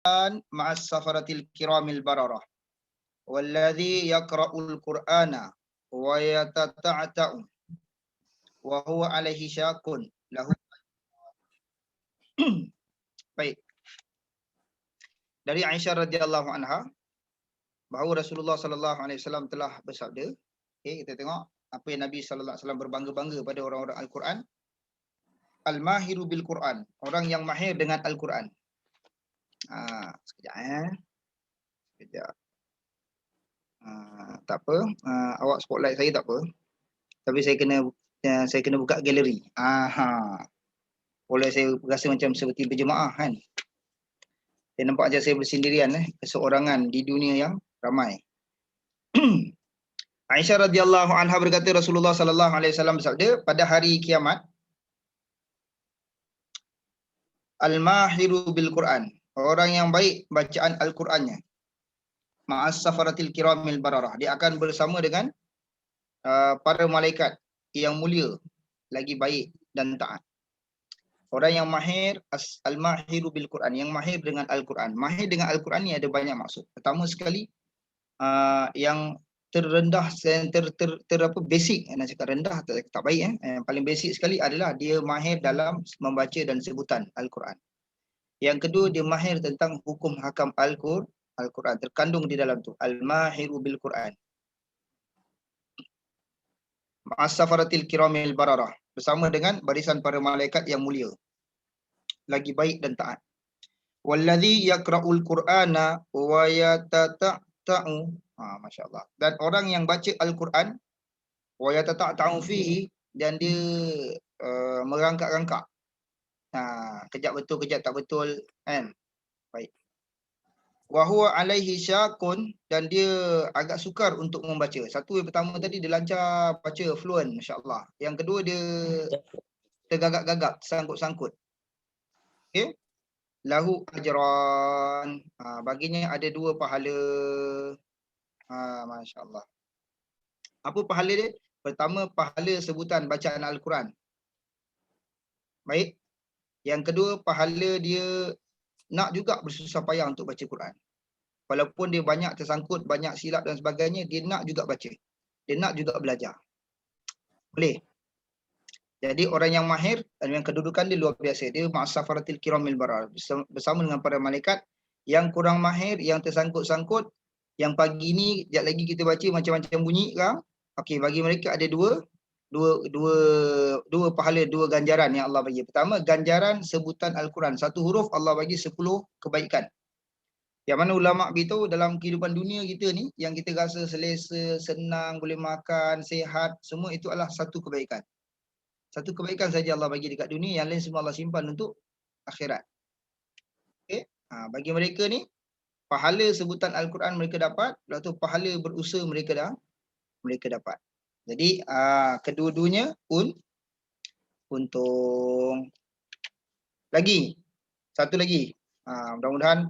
ma'as safaratil kiramil bararah walladhi yaqra'ul qur'ana wa yatata'ta'u wa huwa alaihi syakun lahu. Baik. Dari Aisyah radhiyallahu anha bahawa Rasulullah sallallahu alaihi wasallam telah bersabda. Okey, kita tengok apa yang Nabi sallallahu alaihi wasallam berbangga-bangga pada orang-orang Al-Quran. Al-mahiru bil Quran, orang yang mahir dengan Al-Quran. Sekejap sekejap. Tak apa, awak spotlight saya tak apa. Tapi saya kena buka galeri. Boleh saya rasa macam seperti berjemaah kan. Saya nampak aja saya bersendirian keseorangan di dunia yang ramai. Aisyah radhiyallahu anha berkata Rasulullah sallallahu alaihi wasallam bersabda, pada hari kiamat al-mahiru bil Quran, orang yang baik bacaan Al-Qurannya, ma'as safaratil kiramil bararah, dia akan bersama dengan para malaikat yang mulia, lagi baik dan taat. Orang yang mahir, al-mahiru bil Quran, yang mahir dengan Al-Quran. Mahir dengan Al-Quran ni ada banyak maksud. Pertama sekali, yang terendah, basic, nak cakap rendah tak baik. Yang paling basic sekali adalah dia mahir dalam membaca dan sebutan Al-Quran. Yang kedua, dia mahir tentang hukum hakam Al-Quran. Terkandung di dalam tu. Al-mahiru bil Quran. Ma'as safaratil kiramil bararah. Bersama dengan barisan para malaikat yang mulia, lagi baik dan taat. Walladhi yaqra'ul Qur'ana wa yatata'ta'u. Masya-Allah. Dan orang yang baca Al-Quran wa yatata'ta'u fihi, dan dia merangkak-rangkak. Kejap betul, kejap tak betul kan. Baik. Wa huwa alaihi syakun, dan dia agak sukar untuk membaca. Satu yang pertama tadi dia lancar baca fluent, masya-Allah. Yang kedua dia tergagap-gagap, sangkut-sangkut. Okey. Lahu ajran, baginya ada 2 pahala. Masya-Allah. Apa pahala dia? Pertama, pahala sebutan bacaan Al-Quran. Baik. Yang kedua, pahala dia nak juga bersusah payah untuk baca Quran. Walaupun dia banyak tersangkut, banyak silap dan sebagainya, dia nak juga baca. Dia nak juga belajar. Boleh. Jadi orang yang mahir dan yang kedudukan dia luar biasa. Dia ma'asafaratil kiramil barar, bersama dengan para malaikat yang kurang mahir, yang tersangkut-sangkut. Yang pagi ni, sekejap lagi kita baca macam-macam bunyi kan. Okey, bagi mereka ada dua pahala, 2 ganjaran yang Allah bagi. Pertama, ganjaran sebutan Al-Quran. 1 huruf Allah bagi 10 kebaikan. Yang mana ulama' beritahu dalam kehidupan dunia kita ni, yang kita rasa selesa, senang, boleh makan, sihat, semua itu adalah 1 kebaikan. 1 kebaikan saja Allah bagi dekat dunia, yang lain semua Allah simpan untuk akhirat. Okay? Bagi mereka ni, pahala sebutan Al-Quran mereka dapat, lepas tu pahala berusaha mereka dapat. Jadi kedua-duanya untung. Lagi, satu lagi. Mudah-mudahan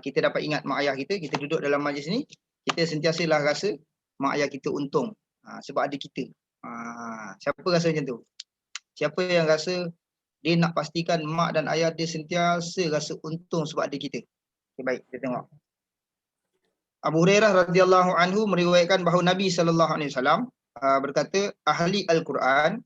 kita dapat ingat mak ayah kita. Kita duduk dalam majlis ni, kita sentiasalah rasa mak ayah kita untung. Sebab ada kita. Siapa rasa macam tu? Siapa yang rasa dia nak pastikan mak dan ayah dia sentiasa rasa untung sebab ada kita? Okay, baik, kita tengok. Abu Hurairah radhiyallahu anhu meriwayatkan bahawa Nabi sallallahu alaihi wasallam berkata, ahli Al-Quran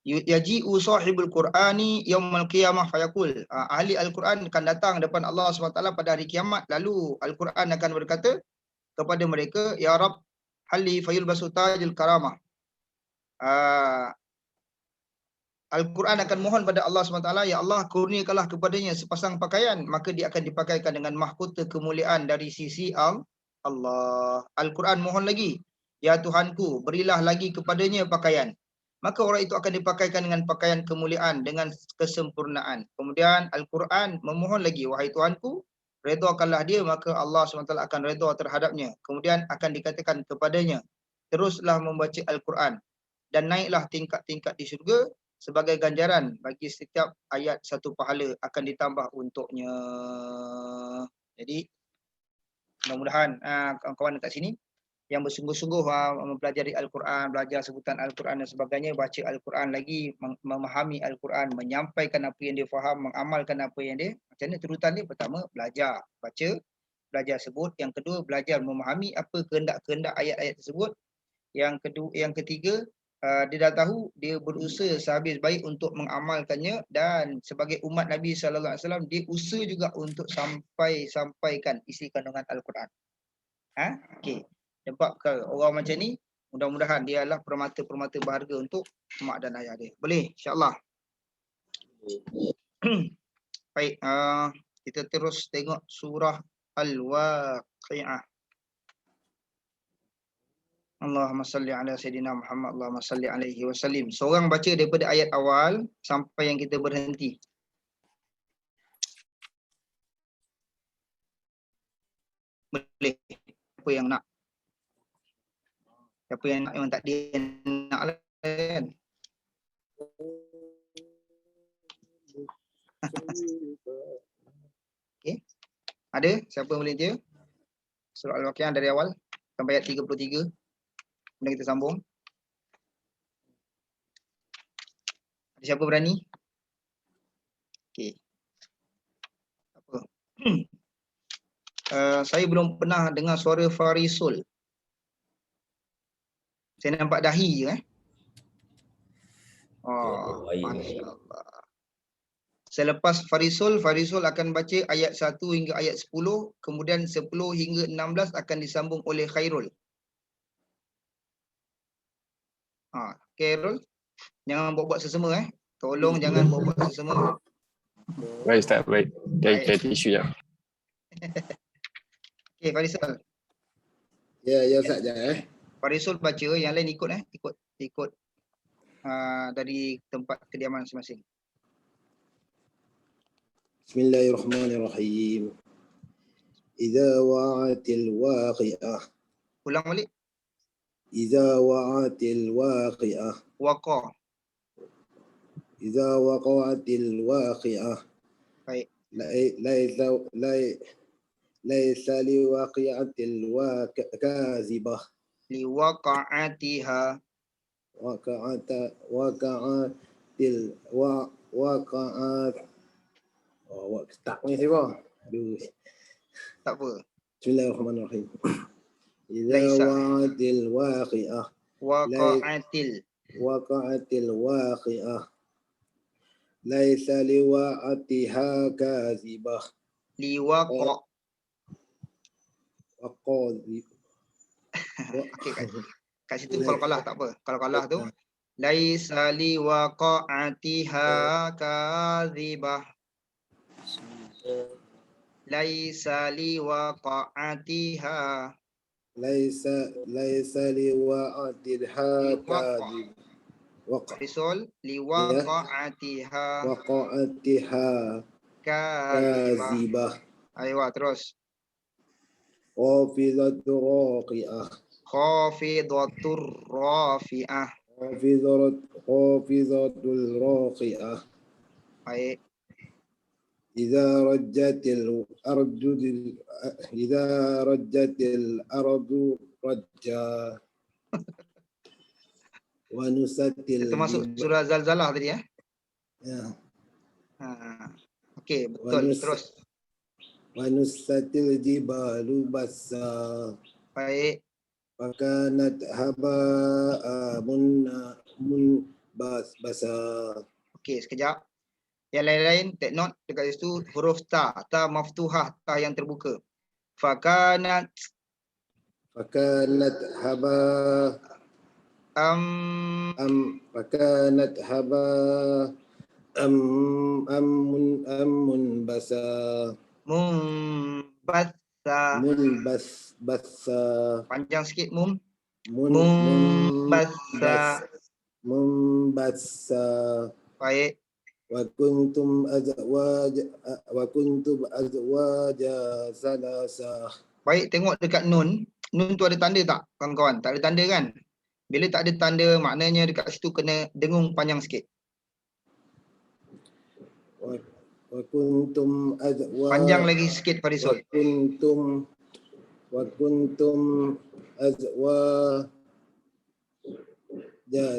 yaji'u sahibul Qur'ani yaumal qiyamah fayaqul. Ahli Al-Quran akan datang depan Allah SWT pada hari kiamat, lalu Al-Quran akan berkata kepada mereka, ya Rabb hali fayulbasu tajil karamah. Al-Quran akan mohon pada Allah SWT, ya Allah kurniakanlah kepadanya sepasang pakaian, maka dia akan dipakaikan dengan mahkota kemuliaan dari sisi Allah. Al-Quran mohon lagi, ya Tuhanku berilah lagi kepadanya pakaian, maka orang itu akan dipakaikan dengan pakaian kemuliaan, dengan kesempurnaan. Kemudian Al-Quran memohon lagi, wahai Tuhanku redhakanlah dia, maka Allah SWT akan redha terhadapnya. Kemudian akan dikatakan kepadanya, teruslah membaca Al-Quran dan naiklah tingkat-tingkat di syurga, sebagai ganjaran bagi setiap ayat 1 pahala akan ditambah untuknya. Jadi mudah-mudahan kawan-kawan dekat sini yang bersungguh-sungguh mempelajari Al-Quran, belajar sebutan Al-Quran dan sebagainya, baca Al-Quran lagi, memahami Al-Quran, menyampaikan apa yang dia faham, mengamalkan apa yang dia, macam mana turutan dia? Pertama, belajar, baca, belajar sebut. Yang kedua, belajar memahami apa kehendak-kehendak ayat-ayat tersebut. Yang ketiga, dia dah tahu, dia berusaha sehabis baik untuk mengamalkannya, dan sebagai umat Nabi SAW, dia usaha juga untuk sampaikan isi kandungan Al-Quran. Okey. Nampak ke orang macam ni, mudah-mudahan dia adalah permata-permata berharga untuk mak dan ayah dia. Boleh, insya-Allah. Baik, kita terus tengok surah Al-Waqiah. Allahumma salli ala Sayyidina Muhammad, Allahumma salli alaihi wasallim. Seorang baca daripada ayat awal sampai yang kita berhenti. Boleh. Apa yang nak? Siapa yang nak, memang tak dia nak lah kan. Okey. Ada siapa yang boleh dia? Surah Al-Waqiah dari awal sampai ayat 33. Kemudian kita sambung. Ada siapa berani? Okey. Apa? Saya belum pernah dengar suara Farisul. Saya nampak dahi je Oh, masya-Allah. Selepas Farisul akan baca ayat 1 hingga ayat 10, kemudian 10 hingga 16 akan disambung oleh Khairul. Khairul, jangan buat-buat sesama Tolong jangan buat-buat sesama. Baik Ustaz, baik. Cari tisu je. Okey, Farisul. Ya Ustaz ya. Farisul baca, yang lain ikut ikut dari tempat kediaman masing-masing. Bismillahirrahmanirrahim. Idza wa'atil waqi'ah. Ulang balik. Idza wa'atil waqi'ah. Waqa. Idza waqa'atil waqi'ah. Baik. Laisa liwaqi'atil kazibah. Liwaqa'atiha. Waqa'at. Tak ni siapa? Aduh. Tak apa. Bismillahirrahmanirrahim. Idza wa'atil waqi'ah. Waqa'atil waqi'ah. Laisa liwa'atiha kazibah. Liwaqa. Okey, kat situ kalau kalah tak apa. Kalau kalah tu laisa liwaqa'atiha kazibah. Laisa liwaqa'atiha. Laisa liwa'atiha kazibah. Farisul liwaqa'atiha. Waqa'atiha kazibah. Aywa, terus. Khafidatur raqi'ah. Khafidatur rafi'ah. Khafidatul raqi'ah. Baik. Idza rajjatil ardu rajja. Wa nusatil. Termasuk surah Zalzalah tadi Ya. Okey, betul. Terus. Wa nusatil jibalu bassa. Baik. Fakanat haba'a munbasa. Okey, sekejap. Yang lain-lain take note dekat situ huruf ta maftuhah, ta yang terbuka. Fakanat haba fakanat haba munbasa. Munbasa. Panjang sikit Munbasa. Baik. Wa kuntum azwaja salasa. Baik, tengok dekat nun. Nun tu ada tanda tak kawan-kawan? Tak ada tanda kan? Bila tak ada tanda, maknanya dekat situ kena dengung panjang sikit. Wa kuntum azwaja. Panjang lagi sikit Farisul. وكنتم أزواجا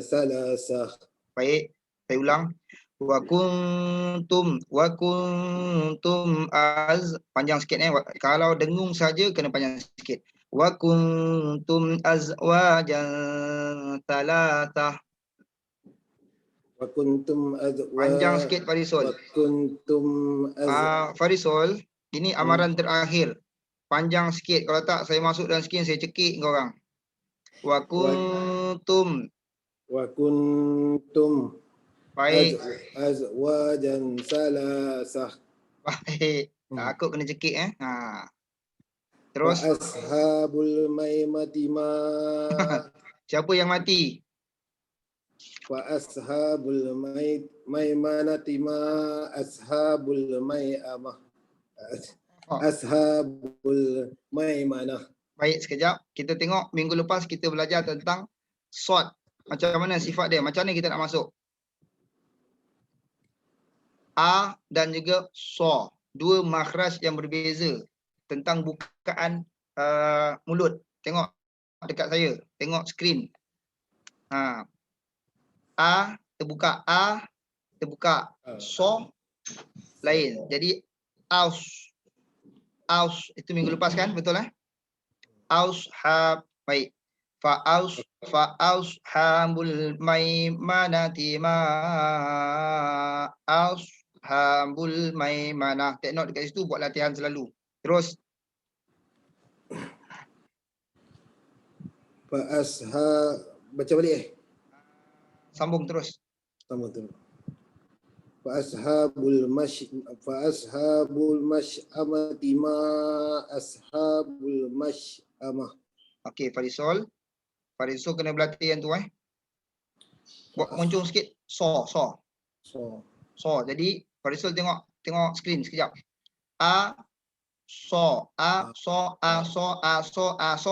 ثلاثة. Baik, saya ulang. Wa kuntum panjang sikit Kalau dengung saja kena panjang sikit. Wa kuntum azwajan thalathah. وكنتم Panjang sikit Farisol. وكنتم Farisol, ini amaran terakhir. Panjang sikit. Kalau tak saya masuk dalam skrin saya cekik kau orang. Wa kuntum. وكنتم Baik. أزواجا ثلاثة. Baik. Aku kena cekik Terus وأصحاب الميمنة ما siapa yang mati? وأصحاب الميمنة ما أصحاب الميمنة أصحاب الميمنة. Baik, sekejap. Kita tengok minggu lepas kita belajar tentang sod. Macam mana sifat dia? Macam mana kita nak masuk? A dan juga so. Dua makhraj yang berbeza tentang bukaan mulut. Tengok dekat saya. Tengok skrin. A terbuka. A terbuka. So lain. Jadi aus. Aus. Itu minggu lepas kan? Betul Aushab. Baik. Fa'aushabul maimanati ma aushabul maimanah. Take note dekat situ buat latihan selalu. Terus. Baca balik Sambung terus. Sambung terus. Fa'ashabul mash'amati ma ashabul mash'amah. Okey, Farisol. Farisol kena berlatih yang tu Buat muncul sikit. So. Jadi Farisol tengok skrin sekejap. So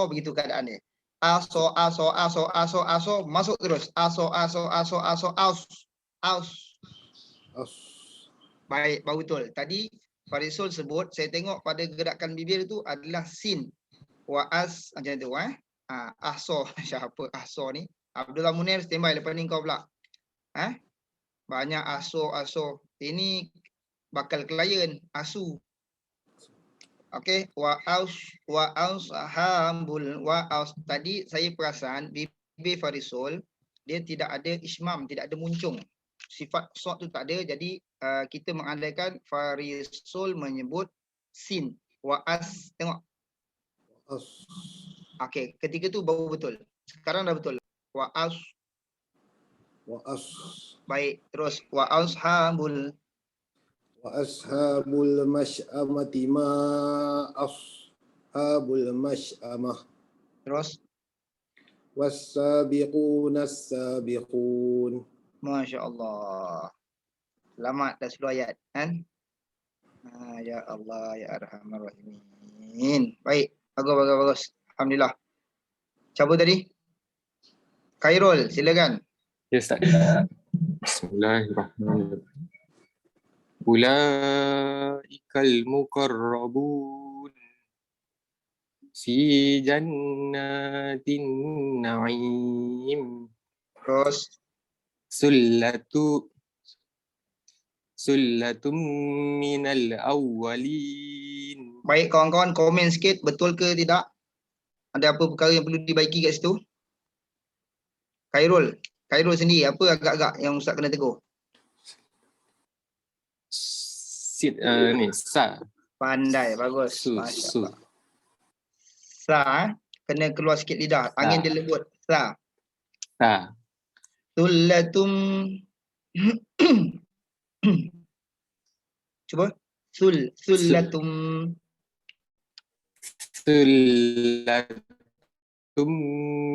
begitu keadaan dia. Aso masuk terus. Aso aus. Baik, baru betul. Tadi Farisol sebut, saya tengok pada gerakan bibir itu adalah sin. Wa'as macam tu ahso. Siapa ahso ni? Abdullah Munir standby lepas ni kau pula. Banyak ahso. Ini bakal klien asu. Okey, wa'aus tadi saya perasan bibir Farisol dia tidak ada ismam, tidak ada muncung. Sifat sod tu tak ada, jadi kita mengandaikan Farisol menyebut sin. Wa'as, tengok. Okey, ketika tu baru betul. Sekarang dah betul. Wa'as. Baik, terus wa'ashabul mash'amati ma ashabul mash'amah. Terus was-sabiquna as-sabiqun. Masya-Allah. Selamat dah 10 ayat kan? Ya Allah ya Arhamar Rahimin. Baik, bagus. Alhamdulillah. Siapa tadi? Khairul, silakan. Ya, Ustaz. Bismillahirrahmanirrahim. Ulaikal muqarrabun fi jannatin na'im. Terus Sullatum minal awwalin. baik kawan-kawan, komen sikit betul ke tidak? Ada apa perkara yang perlu dibaiki kat situ? Khairul sendiri apa agak-agak yang Ustaz kena tegur? Sa. Pandai, bagus. Su. Masya-Allah. Sa kena keluar sikit lidah. Angin dia lembut. Sa. Sullatum. Cuba. Sullatum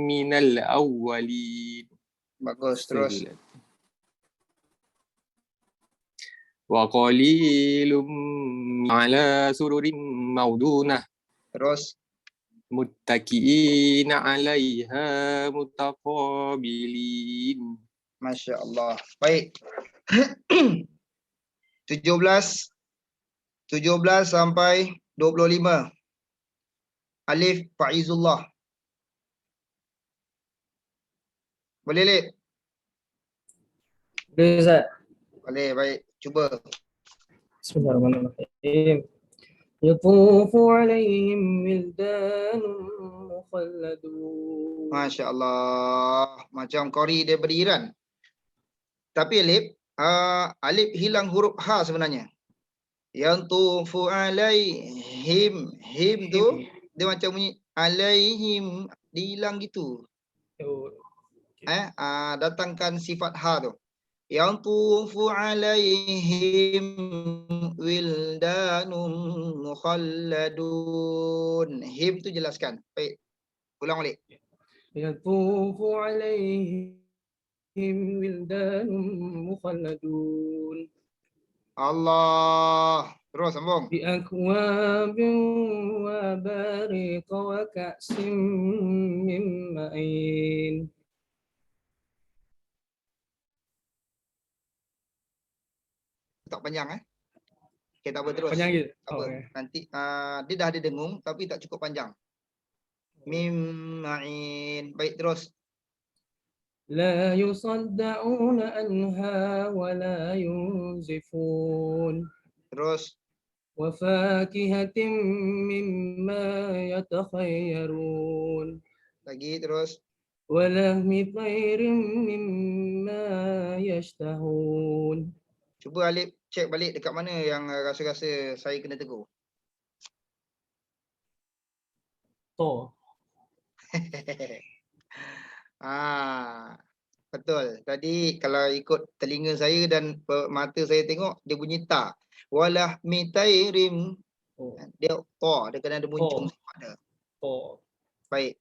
minal awwalin. Bagus, terus. Wa qalilum ala sururin maudunah. Terus Muttaqiina 'alaiha mutaqabilin. Masya-Allah. Baik. 17 sampai 25. Alif Faizullah. Boleh, Lip? Boleh Ustaz. Boleh, baik. Cuba. Bismillahirrahmanirrahim. Yatufu alaihim wildan mukhalladun. Masya Allah. Macam Qori daripada Iran. Tapi Alif, Alif hilang huruf Ha sebenarnya. Yang tufu alaihim. Him tu, dia macam bunyi alaihim. Dihilang gitu. Oh, Datangkan sifat Ha tu. Yang tufu alaihim wildanum mukhalladun. Him tu jelaskan. Baik. Ulang balik. Yatufu alaihim wildan mukhalladun. Allah. Terus sambung. بأكواب وأباريق وكأس من معين. Tak panjang Okay, tak apa terus. Panjang je. Tak apa. Okay. Nanti dia dah ada dengung tapi tak cukup panjang. Mim ma'in. Baik terus. لا يصدعون عنها ولا ينزفون. Terus. وفاكهة مما يتخيرون. Lagi terus. ولحم طير مما يشتهون. Cuba Alif cek balik dekat mana yang rasa-rasa saya kena tegur. To. Betul. Tadi kalau ikut telinga saya dan mata saya tengok dia bunyi ta. Walah mitairim. Oh. Dia ta, dia kena ada muncung Oh. pada. To. Baik.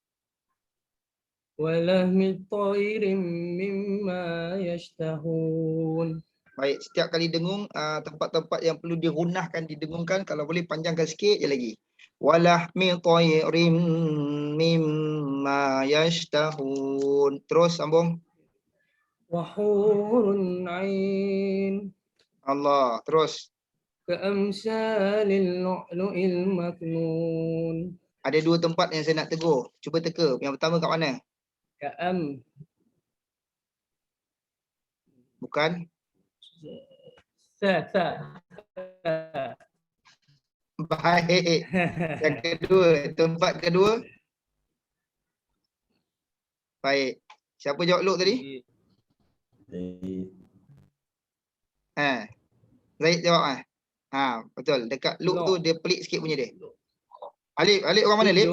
ولحم طير مما يشتهون. Baik, setiap kali dengung tempat-tempat yang perlu dirunahkan didengungkan, kalau boleh panjangkan sikit je lagi. Walahmi tayrim mimma yashtahun. Terus sambung. وحور عين Allah. Terus. كأمثال اللؤلؤ المكنون. Ada dua tempat yang saya nak tegur. Cuba teka. Yang pertama kat mana? كأم. Bukan. ثا. Baik. Yang kedua. Tempat kedua. Baik. Siapa jawab Luk tadi? Zaid jawab betul. Dekat Luk tu dia pelik sikit punya dia. Alif orang mana Alif?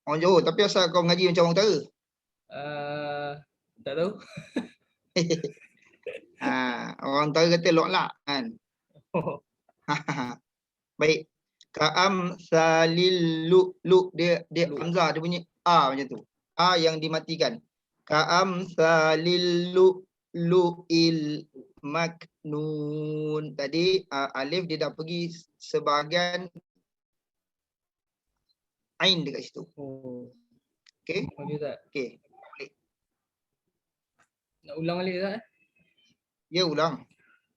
Orang Johor. Tapi asal kau mengaji macam orang utara? Tak tahu. Orang utara kata Lok-lak kan. Baik. Ka'am salil lu dia hamzah dia bunyi macam tu. Yang dimatikan. Ka'am salil lu'il maknun. Tadi alif dia dah pergi sebahagian ain dekat situ. Okey. Okey tak? Okey. Nak ulang balik tak? Ya ulang.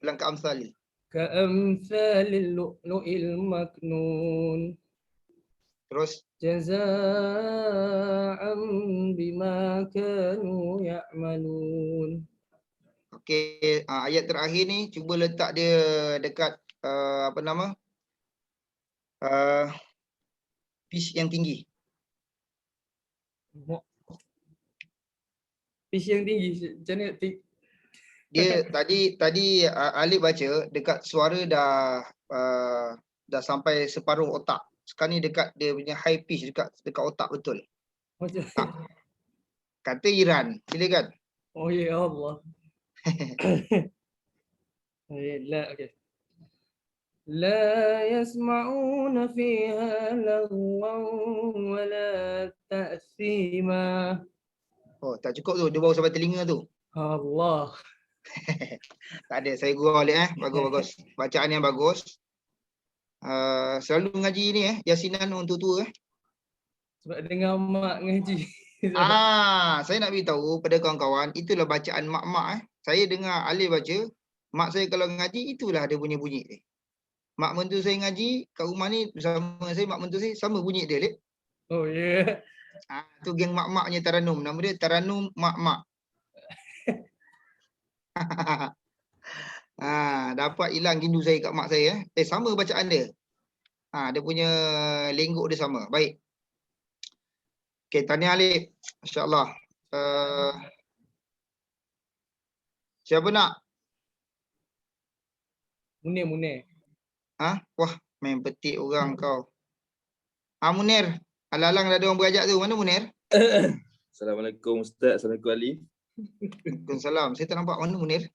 Ulang ka'am salil. كأمثال اللؤلؤ المكنون. Terus. جزاء بما كانوا يعملون. Okey, ayat terakhir ni cuba letak dia dekat pitch yang tinggi. Pitch yang tinggi macam mana? Dia tadi Alif baca dekat suara dah sampai separuh otak. Sekarang ni dekat dia punya high pitch dekat otak betul. Macam Kata Iran, silakan. Oh ya Allah. لا اوكي لا يسمعون فيها لغوا ولا تأثيما. Oh, tak cukup tu, dia baru sampai telinga tu. Allah. Tak ada, saya gurau balik bagus. Bacaan yang bagus. Selalu ngaji ni Yasinan untuk tua Sebab dengar mak ngaji. Saya nak beritahu pada kawan-kawan, itulah bacaan mak-mak Saya dengar Alif baca, mak saya kalau ngaji itulah dia punya bunyi ni. mak mentua saya ngaji kat rumah ni bersama saya, mak mentua saya sama bunyi dia, Lip. Oh ya. Tu geng mak-maknya Taranum. Nama dia Taranum Mak-Mak. Dapat hilang rindu saya kat mak saya. Sama bacaan dia. Dia punya lenggok dia sama. Baik. Okey, tahniah Alif. Masya-Allah. Siapa nak? Munir. Wah, main petik orang kau. Munir. Alang-alang dah ada orang berajak tu. Mana Munir? Assalamualaikum Ustaz. Assalamualaikum Ali. Waalaikumsalam. Saya tak nampak. Mana Munir?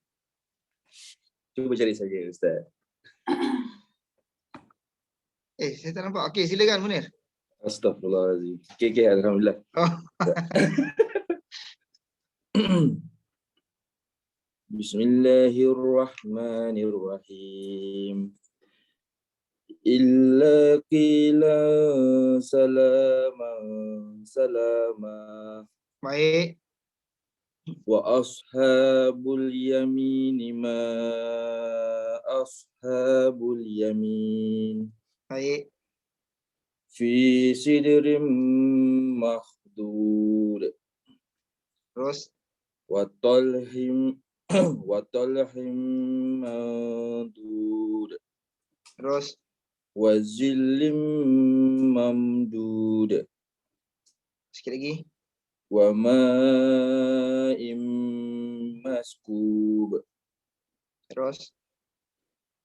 Cuba cari saja Ustaz. Saya tak nampak. Okey, silakan Munir. Astaghfirullahaladzim. Okay, Alhamdulillah. Oh. Bismillahirrahmanirrahim. Illa qila salama. Baik. Wa ashabul yamini ma ashabul yamin. Baik. Fi sidrim makhdud. Terus. Wa talhim mandud. Terus. Wa zillim mamdud. Sikit lagi. Wa ma'im maskub. Terus.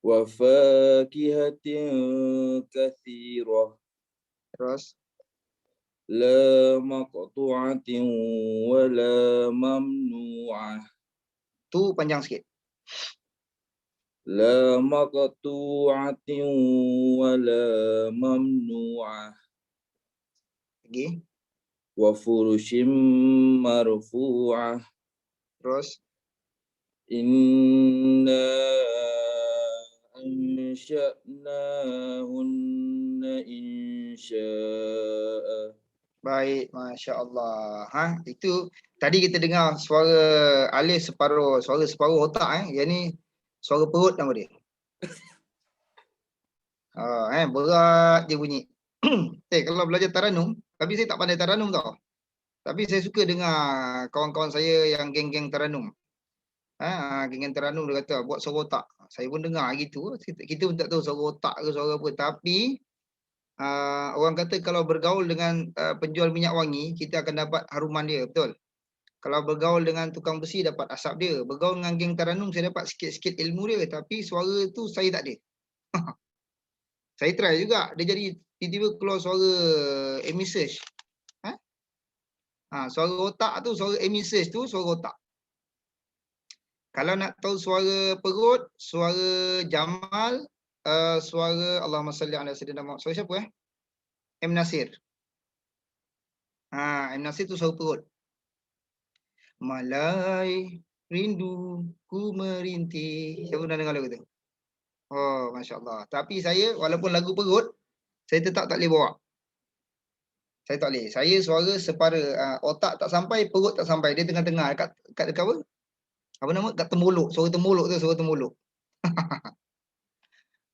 Wa fakihatin kathirah. Terus. La maqtu'atin wa la mamnu'ah. Tu panjang sikit. La maqtu'atin wa la mamnu'ah. Lagi. Wa furushim marfu'ah. Terus. Inna ansha'nahunna insya'a. Baik, Masya Allah. Itu tadi kita dengar suara Alif separuh, suara separuh otak. Yang ni suara perut nama dia. Berat je bunyi. Kalau belajar Taranum, tapi saya tak pandai Taranum tau. Tapi saya suka dengar kawan-kawan saya yang geng-geng Taranum. Geng-geng Taranum dia kata buat suara otak. Saya pun dengar gitu. Kita pun tak tahu suara otak ke suara apa. Tapi orang kata kalau bergaul dengan penjual minyak wangi, kita akan dapat haruman dia, betul? Kalau bergaul dengan tukang besi, dapat asap dia. Bergaul dengan geng Taranum, saya dapat sikit-sikit ilmu dia. Tapi suara tu saya tak ada. Saya try juga. Dia jadi tiba-tiba keluar suara Amy Search. Suara otak tu, suara Amy Search tu, suara otak. Kalau nak tahu suara perut, suara Jamal, suara Allahumma salli ala sayyidina Muhammad. Suara siapa M. Nasir. M. Nasir tu suara perut. Malai rindu ku merintih. Siapa pernah dengar lagu tu? Oh, Masya Allah. Tapi saya walaupun lagu perut, saya tetap tak boleh bawa. Saya tak boleh. Saya suara separa. Otak tak sampai, perut tak sampai. Dia tengah-tengah. Kat dekat apa? Apa nama? Kat temuluk. Suara temuluk tu, suara temuluk.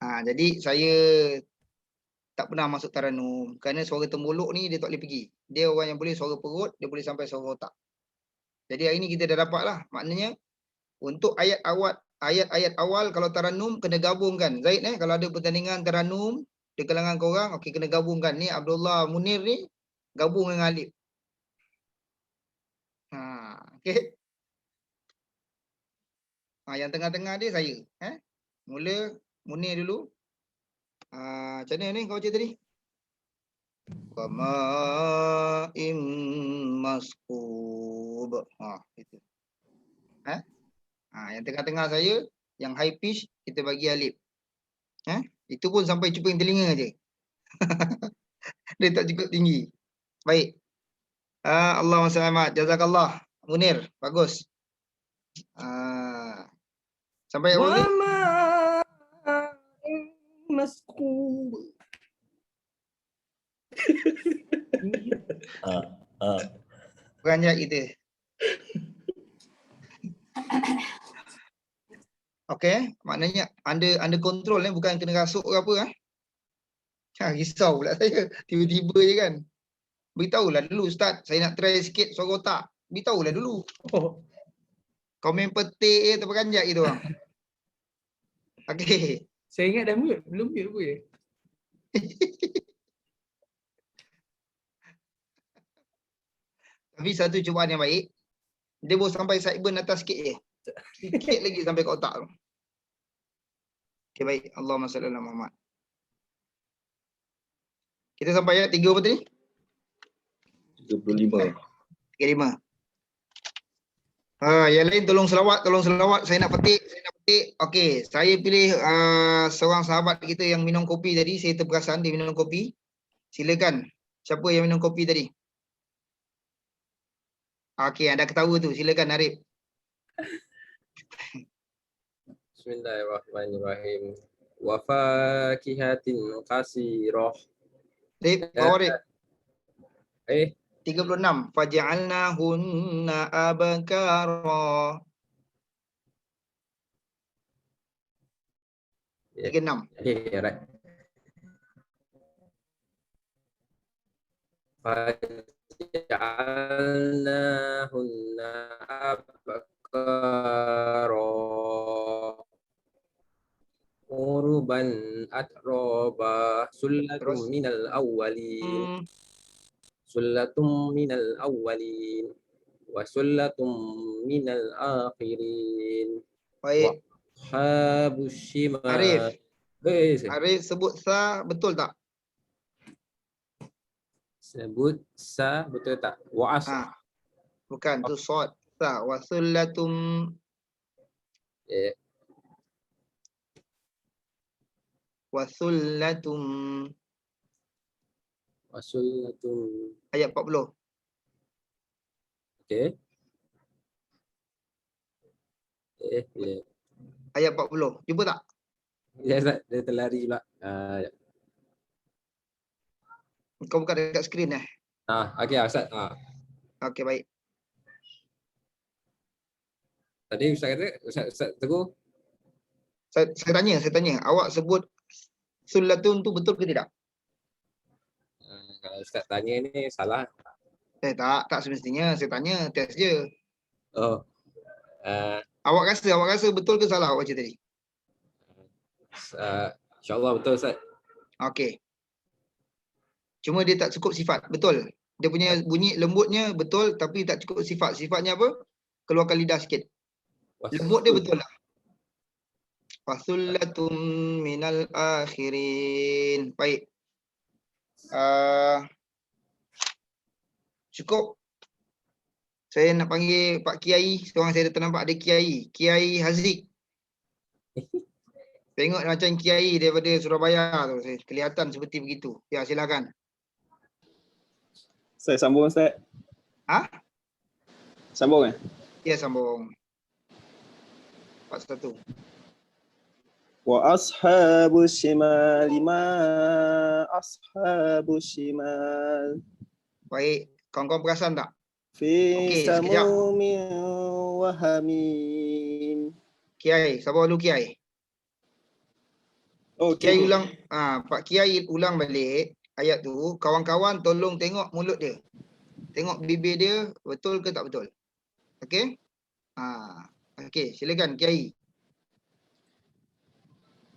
Jadi saya tak pernah masuk Taranum. Kerana suara temuluk ni dia tak boleh pergi. Dia orang yang boleh suara perut, dia boleh sampai suara otak. Jadi hari ni kita dah dapat lah. Maknanya untuk ayat-ayat awal kalau Taranum kena gabungkan. Zaid kalau ada pertandingan Taranum di kalangan korang, okey kena gabungkan. Ni Abdullah Munir ni gabung dengan Alif. Okey. Yang tengah-tengah dia saya. Mula Munir dulu. Macam mana ni kau baca tadi? Wa ma'im maskub. Itu. Yang tengah-tengah saya, yang high pitch kita bagi Alif. Itu pun sampai cuping telinga aje. Dia tak cukup tinggi. Baik. Allahumma selamat. Jazakallah. Munir, bagus. Sampai apa tadi? Maskub. Beranjak kita. Okey, maknanya under control bukan kena rasuk ke apa risau pula saya. Tiba-tiba je kan. Beritahulah dulu Ustaz, saya nak try sikit suara otak. Beritahulah dulu. Oh, Komen petik je terperanjat gitu bang. Okey. saya ingat dah mute. Belum mute pun ya. Tapi satu cubaan yang baik, dia baru sampai sideburn atas sikit je. Sikit lagi sampai ke otak tu. Okey baik. Allahumma salli ala Muhammad. Kita sampai ayat 3 apa tadi? 35. 35. Yang lain tolong selawat. Saya nak petik. Okey, saya pilih seorang sahabat kita yang minum kopi tadi. Saya terperasan dia minum kopi. Silakan. Siapa yang minum kopi tadi? Okey, anda ketawa tu. Silakan Arif. Bismillahirrahmanirrahim. Wa fakihatin kasirah. Arif, bawa Arif. 36. Faja'alnahunna abkara. 36. Okay, right. Faja'alnahunna abkara. Urban atroba. Sullatum Terus. minal awwalin. Sullatum minal awwalin. Wa sullatum minal akhirin. Baik. Habus shimal. Arif. Arif. Arif sebut sa betul tak? Sebut sa betul tak? Wa'as. Bukan tu sod. Sa wasullatum Eh, wasullatum Wasulatum. ayat 40. Okay. Ya. Ayat 40. Jumpa tak? Ya, Ustaz. Dia terlari pula. Kau buka dekat skrin Okay, Ustaz. Okey baik. Tadi Ustaz kata, Ustaz Teguh. Saya tanya, awak sebut sullatun tu betul ke tidak? Kalau Ustaz tanya ni salah. Tak semestinya. Saya tanya, test je. Oh. Awak rasa betul ke salah awak baca tadi? InsyaAllah betul Ustaz. Okey. Cuma dia tak cukup sifat, betul. Dia punya bunyi lembutnya betul tapi tak cukup sifat. Sifatnya apa? Keluarkan lidah sikit. Lembut dia betul lah. Fasullatum minal akhirin. Baik. Cukup. Saya nak panggil Pak Kiai. Sekarang saya dah ternampak ada Kiai. Kiai Haziq. Tengok macam Kiai daripada Surabaya tu. Kelihatan seperti begitu. Ya, silakan. Saya sambung Ustaz. Sambung Ya, sambung. 41. Wa ashabus shimali ma ashabus shimal. Baik. Kawan-kawan perasan tak? Fi Okey, sekejap. samumin wa hamim. Kiai, sabar dulu Kiai. Oh, Kiai cikgu. ulang, Pak Kiai ulang balik ayat tu. Kawan-kawan tolong tengok mulut dia. Tengok bibir dia betul ke tak betul. Okey? Okey, silakan Kiai.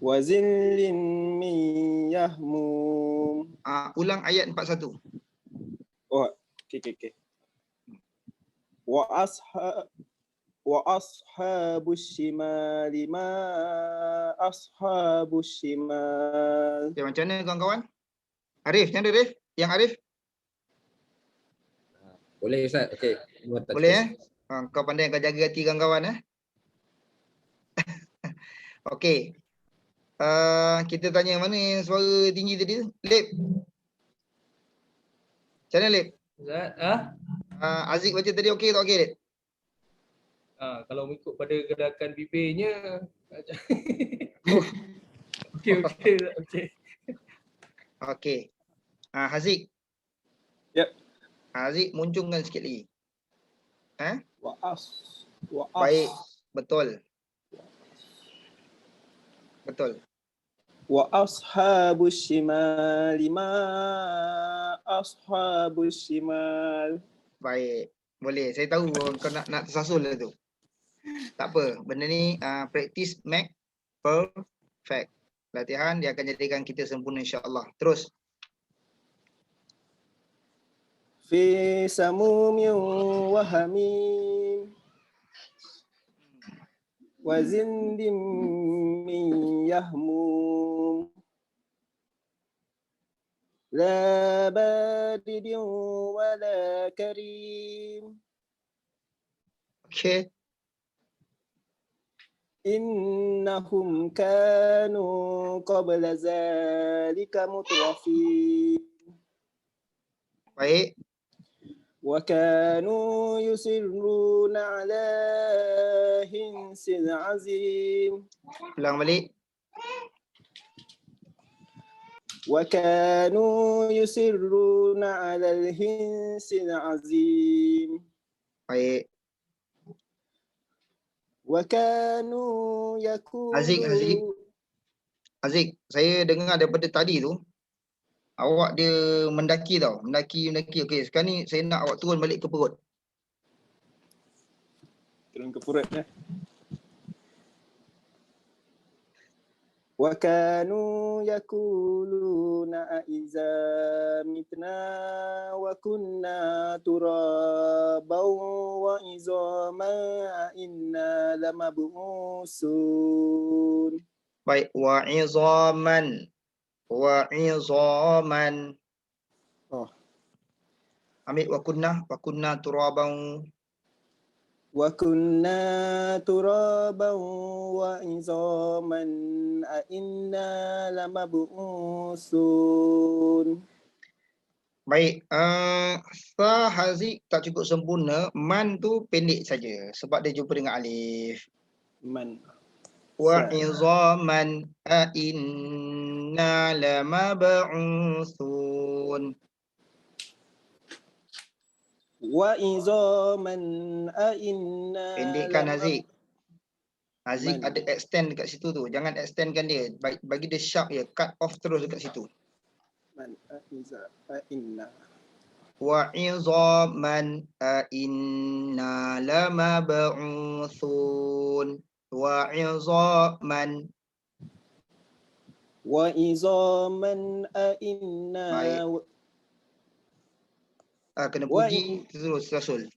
Wa zillin min yahmum. Ulang ayat 41. Oh, okey. Wa ashabus shimali ma ashabus shimal. Okay, macam mana kawan-kawan? Arif, macam mana Arif? Yang Arif? Boleh Ustaz. Okey. Boleh kau pandai kau jaga hati kawan-kawan Okey. Kita tanya mana yang suara tinggi tadi? Lip. Macam mana Lip? Ustaz, Aziz baca tadi okey tak okey Lip? kalau ikut pada gerakan bibirnya okey. Okey. Haziq. Yep. Haziq muncungkan sikit lagi. Wa as. Baik, betul. Betul. Wa ashabus shimali ma ashabus shimal. Baik. Boleh. Saya tahu kau nak tersasul lah tu. Tak apa. Benda ni practice make perfect. Latihan dia akan jadikan kita sempurna insya-Allah. Terus. Fi samumin wa hamim. Wa zindim min yahmum. La baridin wa la karim. Okey. Innahum kanu qabla zalika mutrafin. Baik. Wa kanu yusirruna ala hinsil azim. Ulang balik. Wa kanu yusirruna ala hinsil azim. Baik. Wa kanu yakulu. Aziz, saya dengar daripada tadi tu awak dia mendaki tau. Mendaki. Okey, sekarang ni saya nak awak turun balik ke perut. Turun ke perut ya. Wa kanu yakuluna aiza mitna wa kunna turaban wa izama inna lamab'usun. Baik, wa'izaman. Oh. Ambil wa kunna turaban. Wa kunna turaban wa izaman a inna lamab'usun. Baik, sa haziq tak cukup sempurna. Man tu pendek saja sebab dia jumpa dengan alif. Man. Wa izaman a inna lamab'usun. Wa izaman a inna Pendekkan Haziq. Haziq Man. ada extend dekat situ tu. Jangan extendkan dia. Bagi dia sharp je. Cut off terus dekat situ. Man a iza a inna. Wa izaman a inna lamab'usun. Wa izaman. Wa izaman a inna. Baik. Kena Wa puji terus rasul.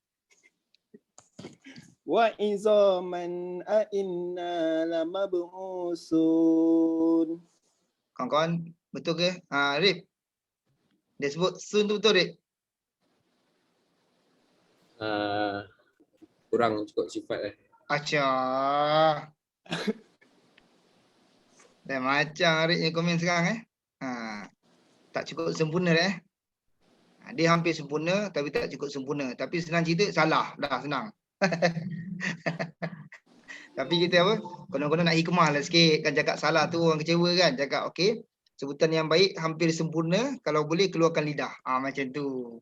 Wa izaman a inna lamab'usun. Kawan-kawan, betul ke? Rip. Dia sebut sun tu betul, Rip? Kurang cukup sifat Acah. Dah macam Rip yang komen sekarang tak cukup sempurna dia hampir sempurna tapi tak cukup sempurna. Tapi senang cerita salah. Dah senang. Tapi kita apa? Konon-konon nak hikmah lah sikit. Kan cakap salah tu orang kecewa kan. Cakap okey. Sebutan yang baik hampir sempurna. Kalau boleh keluarkan lidah. Macam tu.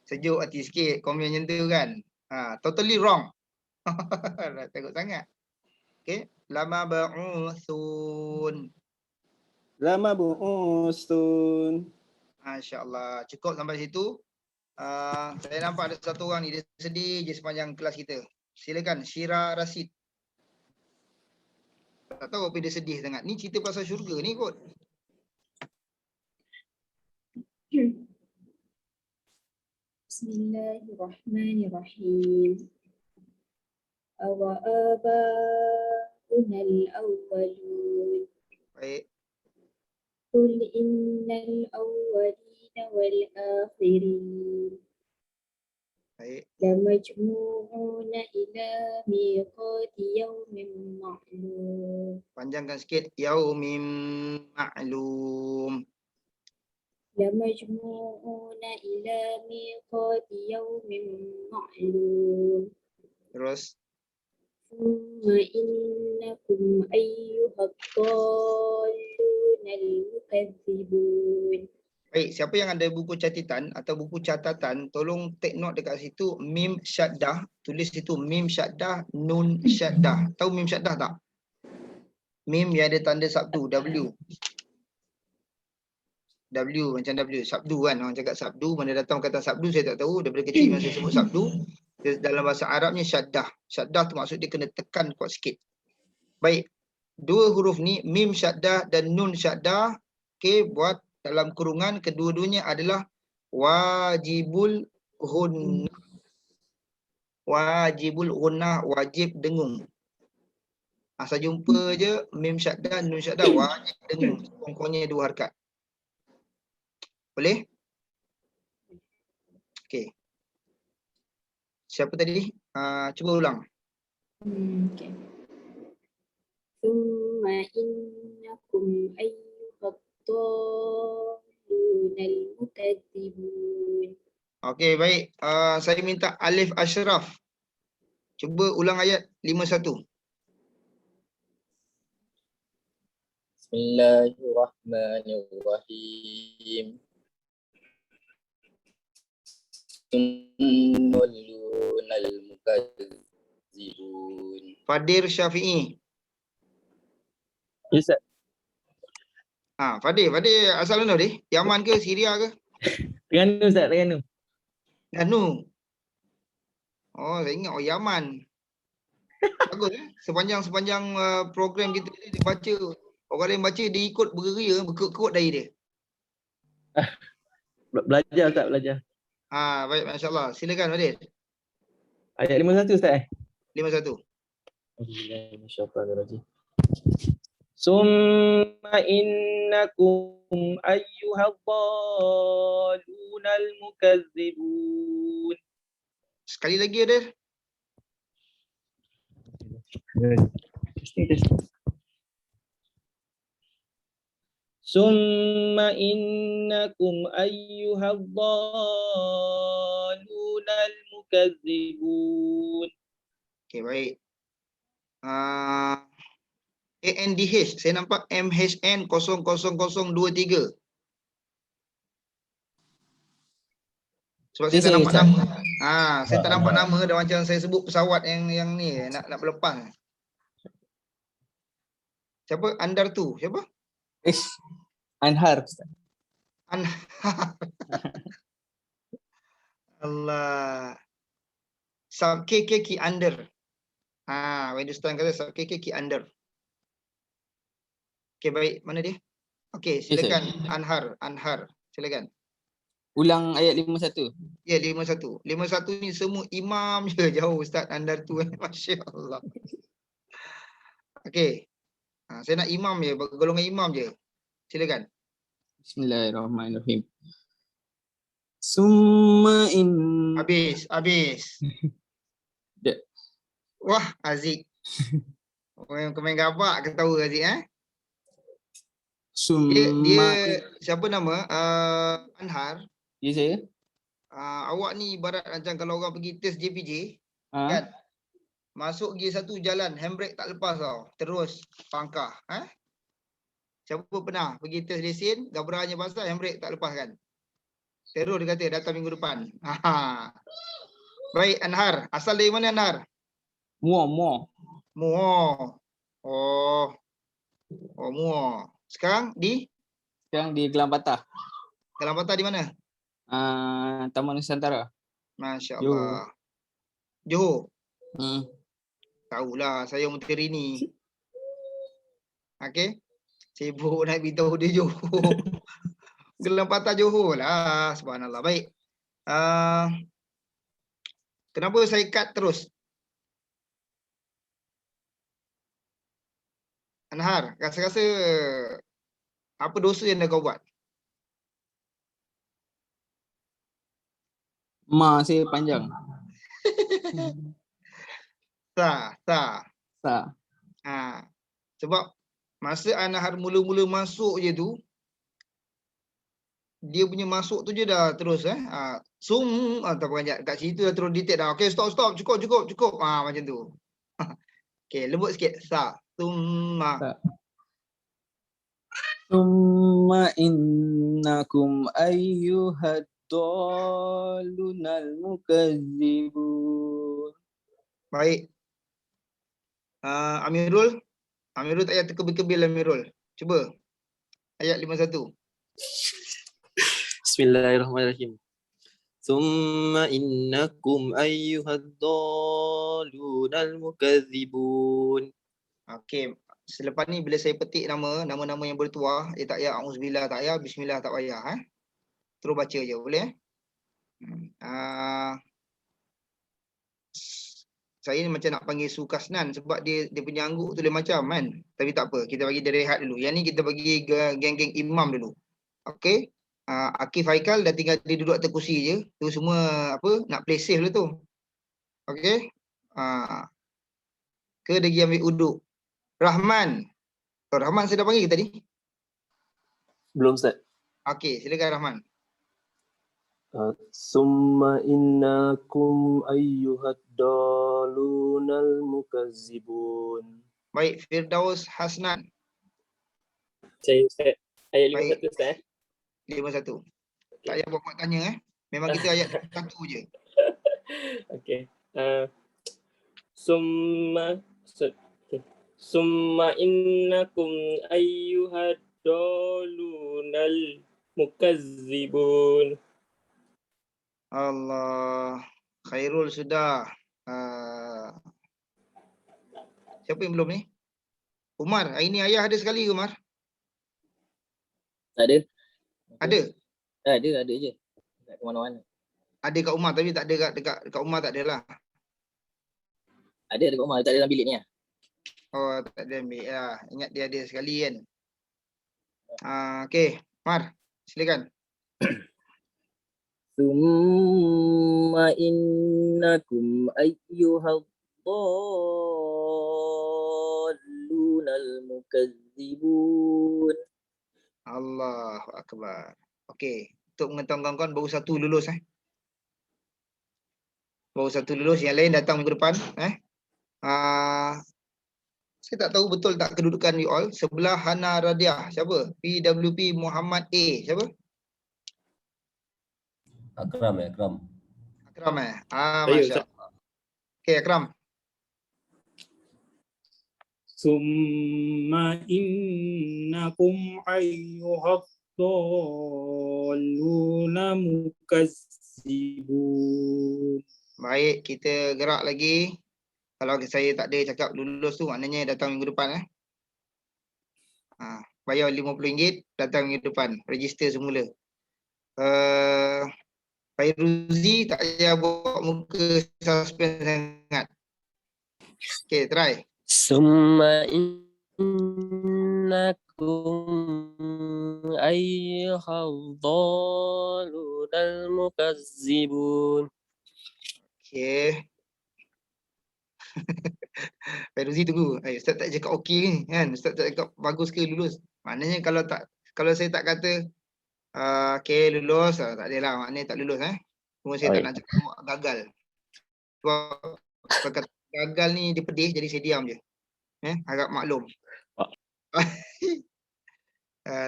Sejuk hati sikit komen macam tu kan. Totally wrong. Takut sangat. Okey. Lama ba'uthun. Lamab'usun. Masya-Allah. Cukup sampai situ. Saya nampak ada satu orang ni dia sedih je sepanjang kelas kita. Silakan Syira Rasid. Tak tahu apa dia sedih sangat. Ni cerita pasal syurga ni kot. Bismillahirrahmanirrahim. Awa aba'una al-awwalun. Baik. Qul innal awwalina wal akhirin. Baik. Lamajmu'una ila miqati yawmin ma'lum. Panjangkan sikit. Yaumim ma'lum. Lamajmu'una ila miqati yawmin ma'lum. Terus. Thumma innakum ayyuhat dallunal mukadzibun. Baik, siapa yang ada buku catatan atau buku catatan, tolong take note dekat situ mim syaddah, tulis situ mim syaddah, nun syaddah. Tahu mim syaddah tak? Mim yang ada tanda Sabtu, W. W macam W, Sabdu kan. Orang cakap Sabdu, mana datang kata Sabdu saya tak tahu. Daripada kecil memang saya sebut Sabdu. Dalam bahasa Arabnya syaddah. Syaddah tu maksud dia kena tekan kuat sikit. Baik. Dua huruf ni, mim syaddah dan nun syaddah. Okey, buat dalam kurungan kedua-duanya adalah wajibul hunnah. Wajibul hunnah, wajib dengung. Asal jumpa je mim syaddah, nun syaddah, wajib dengung. Pokoknya dua harakat. Boleh? Okey. Siapa tadi? Cuba ulang. Okay. Thumma innakum ayyuhat dallunal mukadzibun. Okey, baik. Saya minta Alif Ashraf. Cuba ulang ayat 51. Bismillahirrahmanirrahim. Sunnulunal mukadzibun. Fadir Syafi'i. Ya, Ustaz. Fadir asal mana dia? Yaman ke, Syria ke? Terengganu Ustaz, Terengganu. Danu. Oh, saya ingat Yaman. Bagus Sepanjang program kita ni dia baca. Orang lain baca dia ikut bergeria, berkut dari dia. Belajar Ustaz, belajar. Baik, masya-Allah. Silakan Fadir. Ayat 51 Ustaz. 51. Bismillahirrahmanirrahim. Summa innakum ayyuhal dallunal mukadzibun. Sekali lagi Fadir. Summa innakum ayyuhal dallunal mukadzibun. Okey, baik. ANDH, saya nampak MHN 00023. Sebab saya tak nampak nama. Saya tak nampak nama dah macam saya sebut pesawat yang ni nak berlepas. Siapa? Andar tu. Siapa? Anhar. Anhar. Allah. Sub KK ki under. Wednesday kata sub KK ki under. Okey, baik. Mana dia? Okey, silakan Anhar. Silakan. Ulang ayat 51. Ya, 51. 51 ni semua imam je jauh Ustaz Andar tu. Masya-Allah. Okey. Saya nak imam je, golongan imam je. Silakan. Bismillahirrahmanirrahim. Summa in Habis. Dek. Wah, Aziz. Kau main gabak ketawa Aziz Dia Summa siapa nama? Anhar. Ya saya. Awak ni ibarat macam kalau orang pergi test JPJ, Ha? kan? Masuk gear satu jalan, handbrake tak lepas tau. Terus pangkah. Siapa pernah pergi test lesen, gabrahnya pasal handbrake tak lepas kan? Terus dia kata datang minggu depan. Baik Anhar, asal dari mana Anhar? Muar. Muar. Oh, Muar. Sekarang di Sekarang di Gelang Patah. Gelang Patah di mana? Taman Nusantara. Masya-Allah. Johor. Tahulah, saya Mutirini. Okey. Sibuk nak beritahu dia Johor. Gelang Patah Johor lah. Subhanallah. Baik. Kenapa saya cut terus? Anhar, rasa-rasa apa dosa yang dah kau buat? Ma saya panjang. Sah. Sa. Sebab masa Anhar mula-mula masuk je tu, dia punya masuk tu je dah terus tak panjang kat situ dah terus detect dah. Okey, stop, cukup. Macam tu. Okey, lembut sikit. Summa. Summa innakum ayyuhad dallunal mukadzibun. Baik. Amirul, Amirul tak payah terkebil-kebil Amirul. Cuba. Ayat 51. Bismillahirrahmanirrahim. Summa innakum ayyuhad-dallunal mukadzibun. Okey. Selepas ni bila saya petik nama-nama yang bertuah, tak payah auzubillah, tak payah bismillah, tak payah. Terus baca je, boleh? Saya ni macam nak panggil Sukasnan sebab dia punya angguk tu lain macam kan. Tapi tak apa, kita bagi dia rehat dulu. Yang ni kita bagi geng-geng imam dulu. Okey. Akif Haikal dah tinggal dia duduk atas kursi je. Tu semua nak play safe lah tu. Okey. Ke dia pergi ambil uduk. Rahman. Rahman saya dah panggil ke tadi? Belum, Ustaz. Okey, silakan Rahman. Summa innakum ayyuhad-dallunal mukadzibun. Baik, Firdaus Hasnan. Saya Ustaz. Ayat Baik. 51 Ustaz. 51. Tak payah buat tanya Memang kita ayat 1 je. Okey. Summa innakum ayyuhad-dallunal mukazzibun. Allah. Khairul sudah. Siapa yang belum ni? Umar. Hari ni ayah ada sekali ke Umar? Tak ada. Ada? Ada je. Tak ke mana-mana. Ada kat Umar tapi tak ada dekat Umar tak ada lah. Ada dekat rumah, tak ada dalam bilik ni lah. Oh, tak ada ambil lah. Ingat dia ada sekali kan. Okey, Mar, silakan. Summa innakum ayyuhad-dallunal mukazzibun. Allahu Akbar. Okey, untuk mengetahui kawan-kawan baru satu lulus Baru satu lulus, yang lain datang minggu depan saya tak tahu betul tak kedudukan you all. Sebelah Hana Radiah, siapa? PWP Muhammad A, siapa? Akram. Akram Saya, Masya Allah. Okey, Akram. Summa innakum ayyuhad-dalluna mukazzibun. Baik, kita gerak lagi. Kalau saya tak ada cakap lulus tu, maknanya datang minggu depan. Bayar RM50, datang minggu depan. Register semula. Fairuzi tak payah buat muka suspense sangat. Okay, try. Summa innakum ayyuhad-dallunal mukazzibun. Okay. Fairuzi tunggu. Ustaz tak cakap okey ni kan. Ustaz tak cakap bagus ke lulus. Maknanya kalau saya tak kata okay lulus, tak adalah maknanya tak lulus Cuma saya tak nak cakap awak gagal. Sebab kata gagal ni dia pedih, jadi saya diam je. Harap maklum.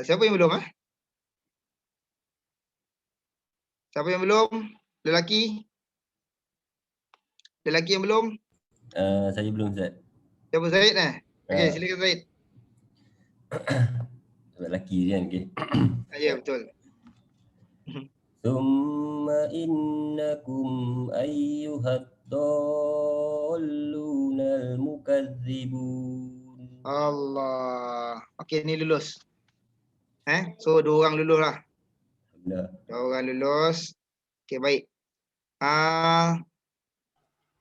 Siapa yang belum Siapa yang belum? Lelaki yang belum? Saya belum, Ustaz. Siapa, Zaid Okey, silakan Zaid. Lelaki je kan, okey. Ya, betul. Summa innakum ayyuhad-dallunal mukadzibun. Allah. Okey, ni lulus. So 2 orang lulus lah. Alhamdulillah. 2 orang lulus. Okey, baik.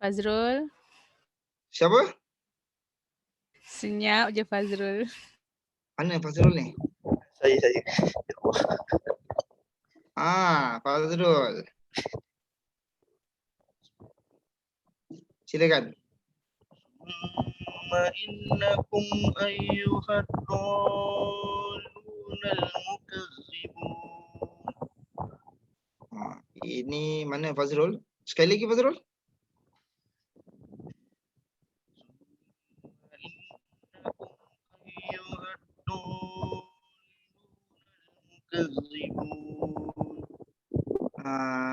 Fazrul. Siapa? Senyap je Fazrul. Mana Fazrul ni? Saya. Fazrul. Silakan. Summa innakum ayyuhad-dallunal mukazzibun. Ini mana Fazrul? Sekali lagi Fazrul.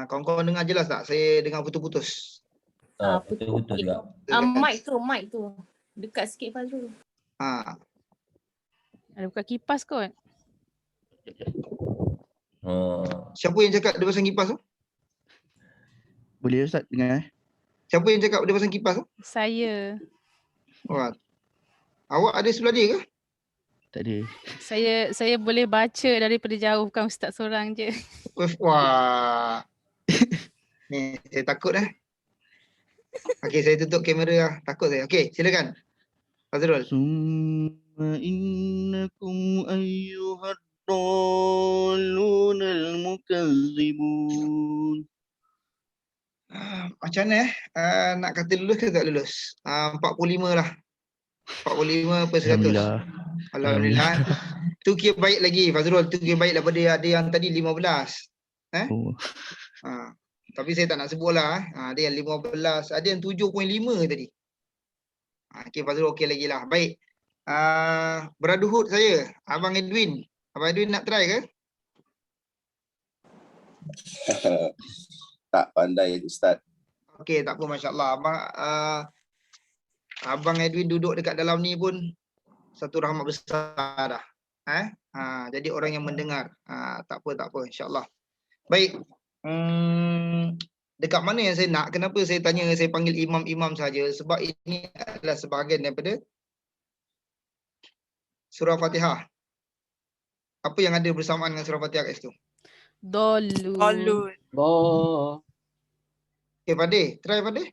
Kawan-kawan dengar jelas tak? Saya dengar putus-putus. Putus juga. Mic tu. Dekat sikit Fazrul. Ada buka kipas kot. Siapa yang cakap dia pasang kipas tu? Boleh Ustaz dengar? Siapa yang cakap dia pasang kipas tu? Saya. Wah. Awak ada sebelah dia ke? Tak ada. Saya boleh baca daripada jauh, bukan ustaz seorang je. Wah. Ni saya takut Okey, saya tutup kamera lah. Takut saya. Okey, silakan. Fazrul. Summa innakum ayyuhad dallunal mukazzibun. Macam mana nak kata lulus ke tak lulus? 45 lah. 45 per 100. Alhamdulillah. Tu kira baik lagi Fazrul. Tu kira baik daripada ada yang tadi 15. Tapi saya tak nak sebut lah. Ada yang 15. Ada yang 7.5 tadi. Okey Fazrul okey lagi lah. Baik. Brotherhood saya. Abang Edwin. Abang Edwin nak try ke? Tak pandai Ustaz. Okey, tak apa, masya-Allah. Abang Edwin duduk dekat dalam ni pun satu rahmat besar dah. Jadi orang yang mendengar. Tak apa, insya-Allah. Baik. Dekat mana yang saya nak? Kenapa saya panggil imam-imam saja? Sebab ini adalah sebahagian daripada surah Fatihah. Apa yang ada bersamaan dengan surah Fatihah kat situ? Dolun. Okay, Fadil. Try Fadil.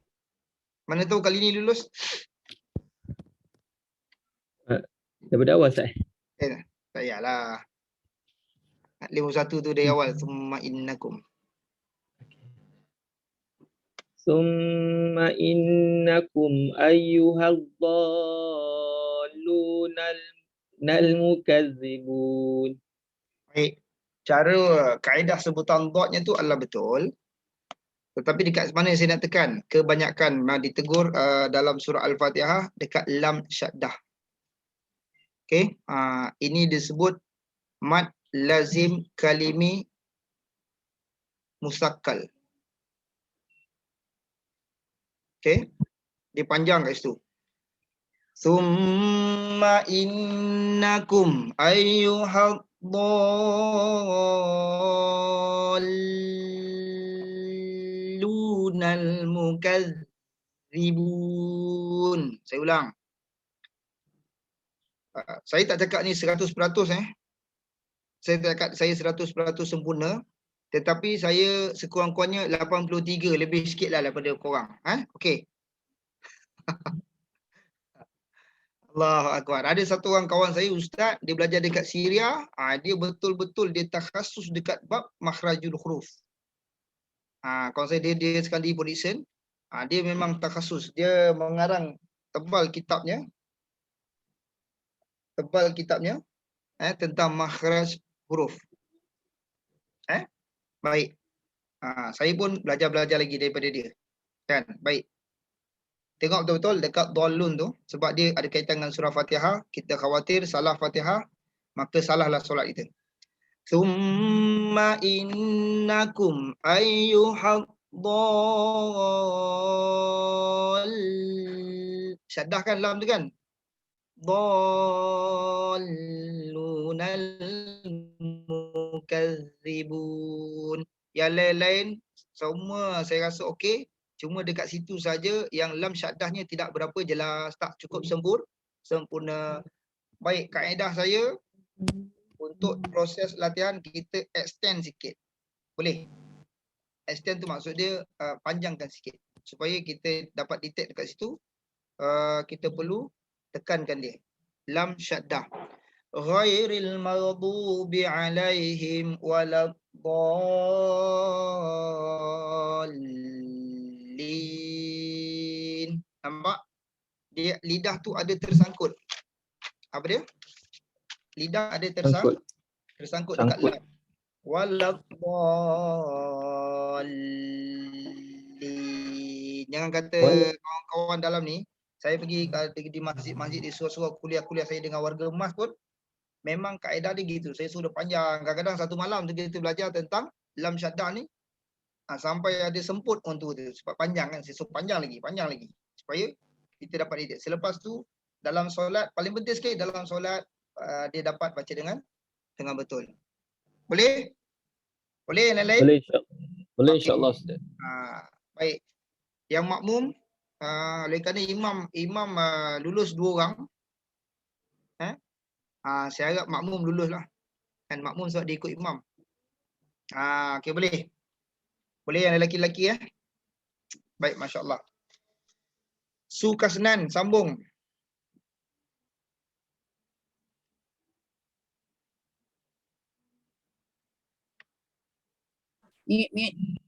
Mana tahu kali ni lulus. Daripada awal Ustaz. Tak payahlah. 51 tu dari awal. Summa innakum. Summa innakum ayyuhal dallunal mukazzibun. Baik. Cara kaedah sebutan dotnya tu adalah betul. Tetapi dekat mana saya nak tekan? Kebanyakan ditegur dalam surah Al-Fatihah dekat lam syaddah. Okey, ini disebut mad lazim kalimi musakkal. Okey, dia panjang kat situ. Summa innakum ayyuhad dallunal mukazzibun. Saya ulang. Saya tak cakap ni 100%. Saya tak cakap saya 100% sempurna. Tetapi saya sekurang-kurangnya 83, lebih sikit lah daripada korang. Okey. Allahu Akbar. Ada satu orang kawan saya ustaz, dia belajar dekat Syria, dia betul-betul dia takhasus dekat bab makhrajul huruf. Kawan saya dia sekarang di Polisen, dia memang takhasus. Dia mengarang tebal kitabnya tentang makhraj huruf. Baik. Saya pun belajar lagi daripada dia. Kan? Baik. Tengok betul-betul dekat dhalun tu, sebab dia ada kaitan dengan surah Fatihah, kita khawatir salah Fatihah, maka salahlah solat kita. Summa innakum ayyuhad syaddah kan lam tu kan? Dhallunal mukazzibun. Yang lain-lain semua saya rasa okey. Cuma dekat situ saja yang lam syaddahnya tidak berapa jelas, tak cukup sempurna. Baik, kaedah saya untuk proses latihan kita extend sikit. Boleh? Extend tu maksud dia panjangkan sikit supaya kita dapat detect dekat situ. Kita perlu tekankan dia. Lam syaddah. Ghairil maghdubi alaihim waladdallin. Nampak? Dia lidah tu ada tersangkut. Apa dia? Lidah ada tersangkut dekat lam. Waladdallin. Jangan kata kawan-kawan dalam ni, saya pergi di masjid-masjid, di surau-surau kuliah-kuliah saya dengan warga emas pun memang kaedah dia gitu. Saya suruh panjang. Kadang-kadang satu malam tu kita belajar tentang lam syaddah ni. Sampai ada semput untuk tu sebab panjang kan. Saya suruh panjang lagi supaya kita dapat edit. Selepas tu dalam solat, paling penting sekali dalam solat dia dapat baca dengan betul. Boleh? Boleh yang lain? Boleh insya-Allah. Boleh Okey. insya-Allah Ustaz. Baik. Yang makmum oleh kerana imam lulus 2 orang. Saya harap makmum lulus lah. Kan makmum sebab dia ikut imam. Okey boleh. Boleh yang lelaki-lelaki Baik, masya-Allah. Sukasnan sambung. Mute.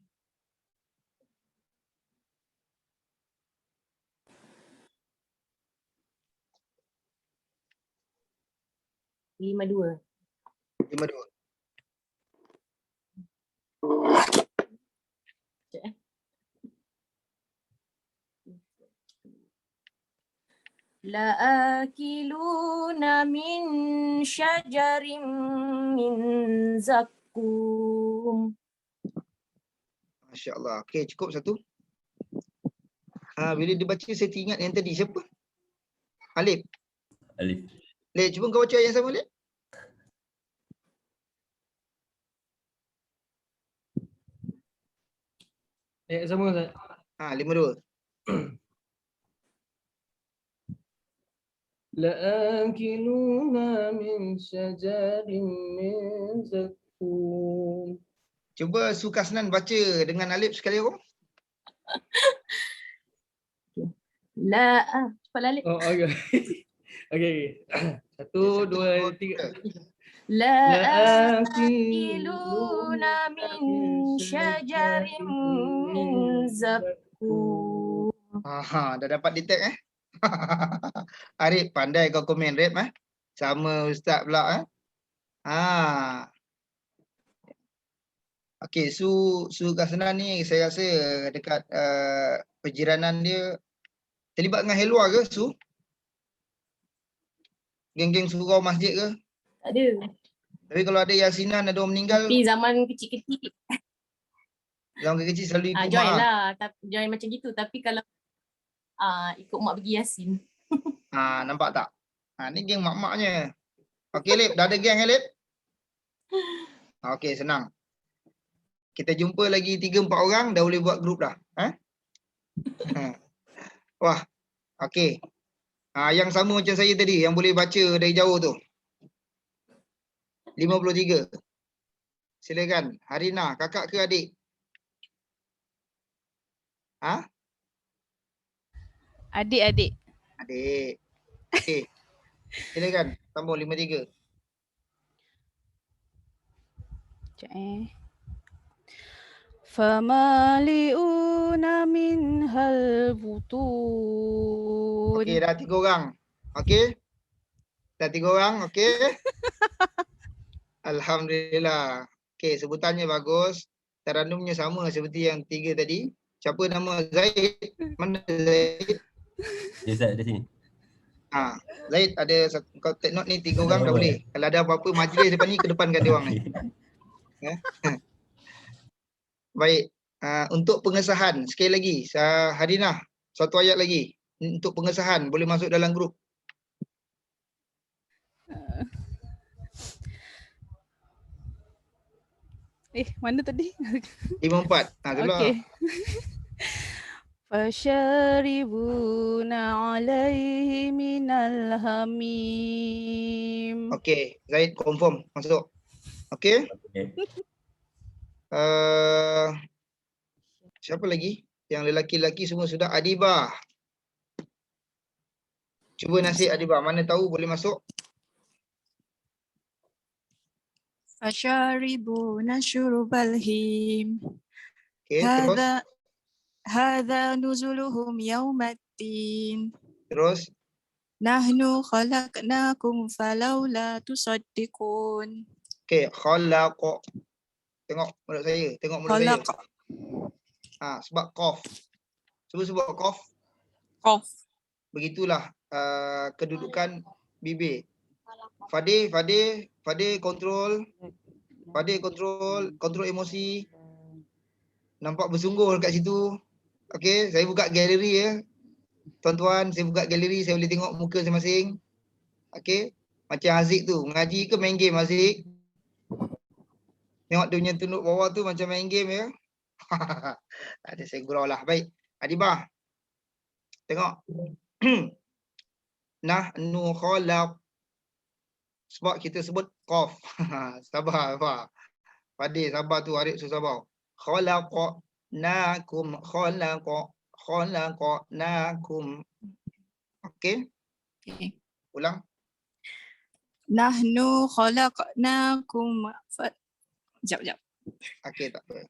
Lima dua. 52. La'akiluna min syajarin min zakum. Masya-Allah. Okey, cukup satu. Bila dibaca saya teringat yang tadi siapa? Alif. Alif. Lek, cuba kau baca yang sama Lek. Sama Ustaz. 52. La'akiluna min syajarin min zakum. Cuba Sukasnan baca dengan Alif sekali orang. Cepat Alif. Oh, okey. Okey. 1, 2, 3. La'akiluna min syajarin min zakum. Dah dapat detect Arif, pandai kau komen rap Sama ustaz pula Okey, Sukasnan ni saya rasa dekat penjiranan dia terlibat dengan Helwa ke Su? Geng-geng surau masjid ke? Tak ada. Tapi kalau ada yasinan, ada orang meninggal, Tapi zaman kecil-kecil zaman kecil selalu ikut join mak. lah. Join macam gitu. Tapi kalau ikut mak pergi Yasin. Nampak tak? Ni geng mak-maknya. Okey Lip, dah ada geng Lip? Okey, senang. Kita jumpa lagi 3-4 orang, dah boleh buat grup dah. Wah, okey. Yang sama macam saya tadi, yang boleh baca dari jauh tu. 53. Silakan. Harina, kakak ke adik? Adik-adik. Adik. Okey. Silakan. Sambung 53. Sekejap Famaliuna minhal butun. Okey, dah 3 orang. Okey. Dah 3 orang, okey. Alhamdulillah. Okey, sebutannya bagus. Tarannumnya sama seperti yang 3 tadi. Siapa nama Zaid? Mana Zaid? Ya Ustaz, di sini. Zaid ada kau take note ni 3 orang dah boleh. Kalau ada apa-apa majlis depan ni, kedepankan dia orang ni. Baik. Untuk pengesahan sekali lagi, Hadinah, satu ayat lagi untuk pengesahan boleh masuk dalam grup. Mana tadi? 54. Okey. Fasharibuna alaihi minal hamim. Okey, Zaid confirm masuk. Okey. Siapa lagi? Yang lelaki-lelaki semua sudah. Adibah. Cuba nasib Adibah. Mana tahu boleh masuk. Fasharibuna syurubal him. Okey, terus. Hadza nuzuluhum yaumaddin. Terus. Nahnu khalaqnakum falawla tusaddiqun. Okey, khalaqa. Tengok mulut saya, tengok mulut saya. Sebab qaf. Cuba sebut qaf. Qaf. Begitulah kedudukan bibir. Fadil kontrol. Fadil kontrol emosi. Nampak bersungguh dekat situ. Okey, saya buka galeri ya. Tuan-tuan, saya buka galeri, saya boleh tengok muka masing-masing. Okey. Macam Haziq tu. Mengaji ke main game Haziq? Tengok dia punya tunduk bawah tu macam main game ya. Ada saya gurau lah. Baik. Adibah. Tengok. Nahnu khalaq. Sebab kita sebut qaf. Sabar. Fadil sabar tu. Arif susah sabar. Khalaqnakum. Khalaqnakum. Okey. Okay. Ulang. Nahnu khalaqnakum Sekejap. Okey, tak apa.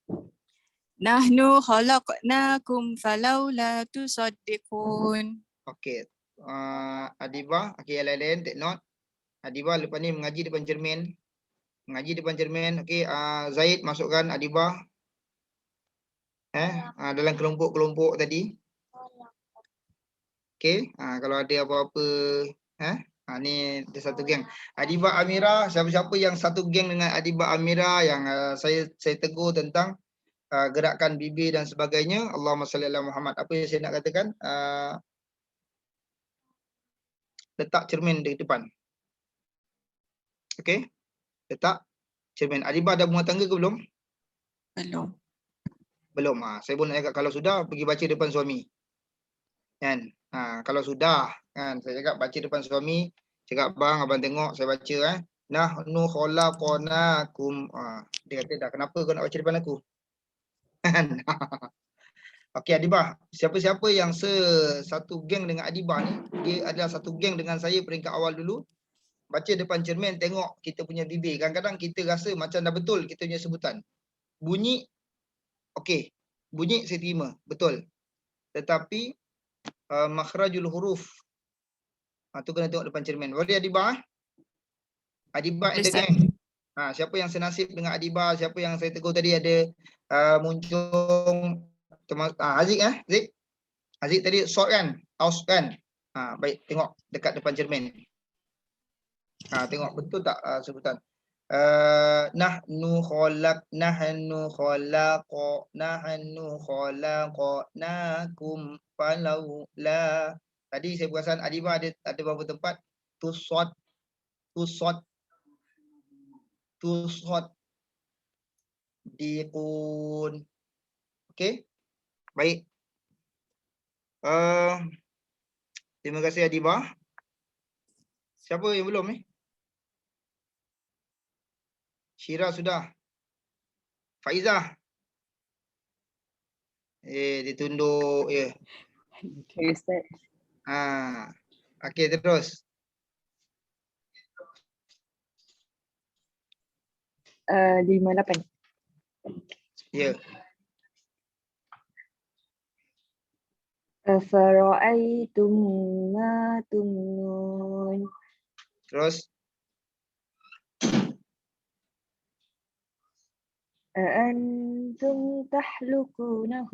Nahnu khalaqnakum falaula tusaddiqun. Okey. Adibah, okey, yang lain-lain take note. Adibah lepas ni mengaji depan cermin. Mengaji depan cermin. Okey, Zaid masukkan Adibah. Dalam kelompok-kelompok tadi. Okey, kalau ada apa-apa ni ada satu geng. Adibah Amira, siapa-siapa yang satu geng dengan Adibah Amira yang saya tegur tentang gerakan bibir dan sebagainya. Allahumma salli ala Muhammad. Apa yang saya nak katakan? Letak cermin di depan. Okey. Letak cermin. Adibah dah berumah tangga ke belum? Belum. Saya pun nak cakap kalau sudah pergi baca depan suami. Kan? Kalau sudah kan saya cakap baca depan suami, cakap bang abang tengok saya baca nahnu khalaqnakum. Dia kata dah kenapa kau nak baca depan aku? Kan? Okey Adibah, siapa-siapa yang satu geng dengan Adibah ni, dia adalah satu geng dengan saya peringkat awal dulu. Baca depan cermin, tengok kita punya bibir. Kadang-kadang kita rasa macam dah betul kita punya sebutan. Bunyi okey, bunyi saya terima, betul. Tetapi makhrajul huruf tu kena tengok depan cermin. Boleh Adibah? Adibah and the gang. Siapa yang senasib dengan Adibah, siapa yang saya tegur tadi ada Muncung, Haziq Haziq. Haziq tadi short kan? Aus kan? Baik, tengok dekat depan cermin. Tengok betul tak sebutan? Nahnu khalaqnakum falaula. Tadi saya perasan Adibah ada beberapa tempat tusad diqun. Okey. Baik. Terima kasih Adibah. Siapa yang belum ni? Syira sudah. Faizah. Ditunduk ya. Okay, Ustaz. Okey terus. 58. Ya. Afara'aitum ma tumnun. Terus. أأنتم تحلقونه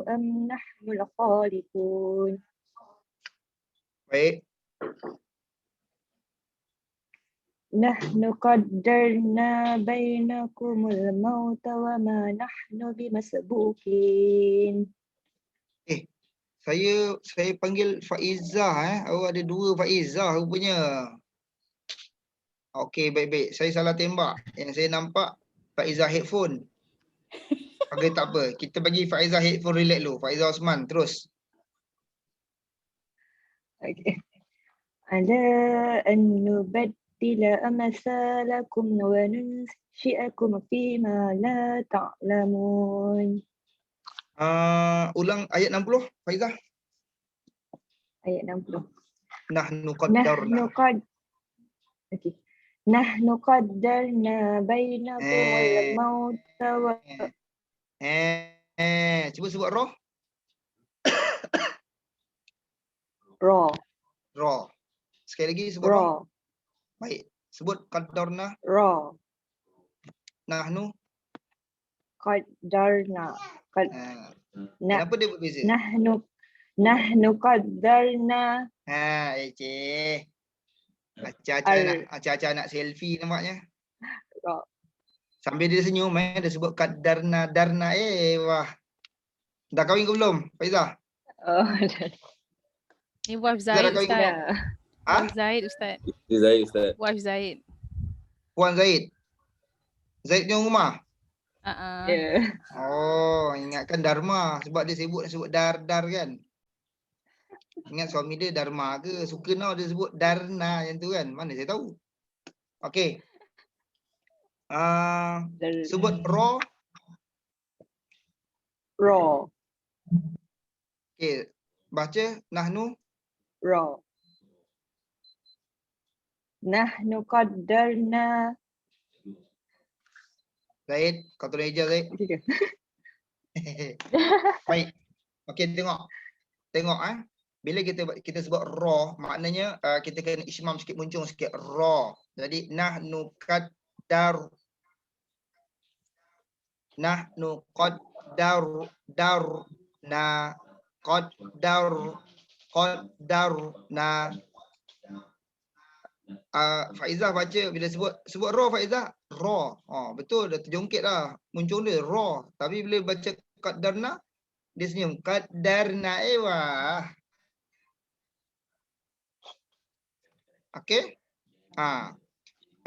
أم نحن الخالقون. Baik. نحن قدرنا بينكم الموت وما نحن بمسبوقين. Saya panggil Faizah ada dua Faizah rupanya. Okey, baik-baik. Saya salah tembak. Yang saya nampak Faizah headphone. Okey, tak apa. Kita bagi Faizah headphone relax dulu. Faizah Osman, terus. Okay. Ala an nubaddila amsalakum wa nunshi'akum fima la ta'lamun. Ulang ayat 60, Faizah. Ayat 60. Nahnu qaddarna. Okey. Nahnu qaddarna bainakumul mauta wa cuba sebut roh. Ra. Sekali lagi sebut ra. Baik. Sebut qaddarna. Ra. Nahnu qaddarna. Kenapa dia berbeza? Nahnu qaddarna. Acah-acah nak selfie nampaknya. Sambil dia senyum dia sebut qaddarna darna. Wah. Dah kahwin ke belum, Faizah? Ni wife Zaid Ustaz. Ah, Wife Zaid Ustaz. Itu Zaid Ustaz. Wife Zaid. Puan Zaid. Zaid punya rumah. Ya. Oh, ingatkan Dharma sebab dia sebut dar kan. Ingat suami dia Dharma ke? Suka dia sebut Darna yang tu kan. Mana saya tahu. Okey. Sebut raw. Raw. Okey. Baca nahnu. Raw. Nahnu qaddarna. Zaid, kau tolong eja Zaid. Baik. Okey, tengok. Bila kita sebut raw, maknanya kita kena ismam sikit, muncung sikit raw. Jadi nahnu qaddar. Nahnu qaddarna Faizah baca bila sebut raw Faizah, raw. Betul, dah terjongkit dah. Muncul dia raw. Tapi bila baca qaddarna dia senyum. Qaddarna wah. Okey.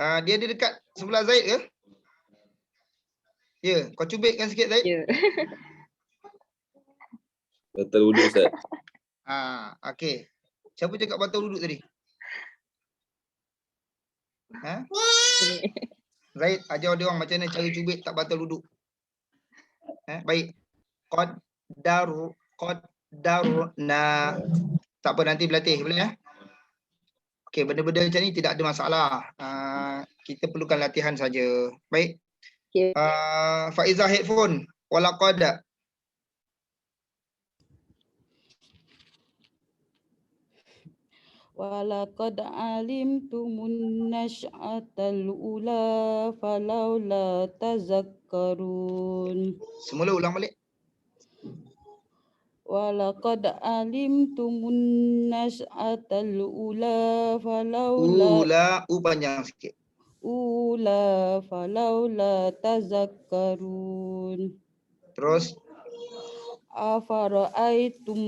Dia ada dekat sebelah Zaid ke? Ya, kau cubitkan sikit Zaid. Ya. Batal wuduk Ustaz. Okey. Siapa cakap batal duduk tadi? Zaid, ajar dia orang macam mana cara cubit tak batal duduk. Baik. Qaddarna. Tak apa, nanti berlatih boleh ya? Okey, benda-benda macam ni tidak ada masalah. Kita perlukan latihan saja. Baik. Okay. Faizah headphone. Walaqad. Walaqad alimtumun nash'atal ula falawla tazakkarun. Semula ulang balik. Walaqad alimtumun nash'atal ula falawla panjang sikit. Ula falawla tazakkarun. Terus afara'aitum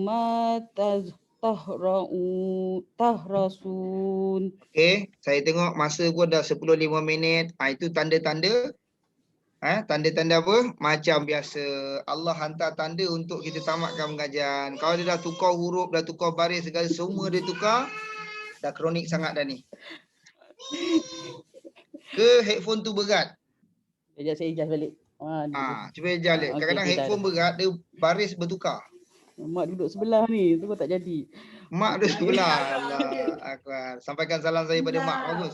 ma tahrasun. Okey, saya tengok masa pun dah 10-5 minit. Itu tanda-tanda. Tanda-tanda apa? Macam biasa. Allah hantar tanda untuk kita tamatkan pengajian. Kalau dia dah tukar huruf, dah tukar baris, segala semua dia tukar. Dah kronik sangat dah ni. Ke headphone tu berat? Sekejap saya adjust balik. Cuba adjust balik. Kadang-kadang headphone berat, dia baris bertukar. Mak duduk sebelah ni, tu pun tak jadi. Mak duduk sebelah. Allah Akbar. Sampaikan salam saya pada mak. Bagus.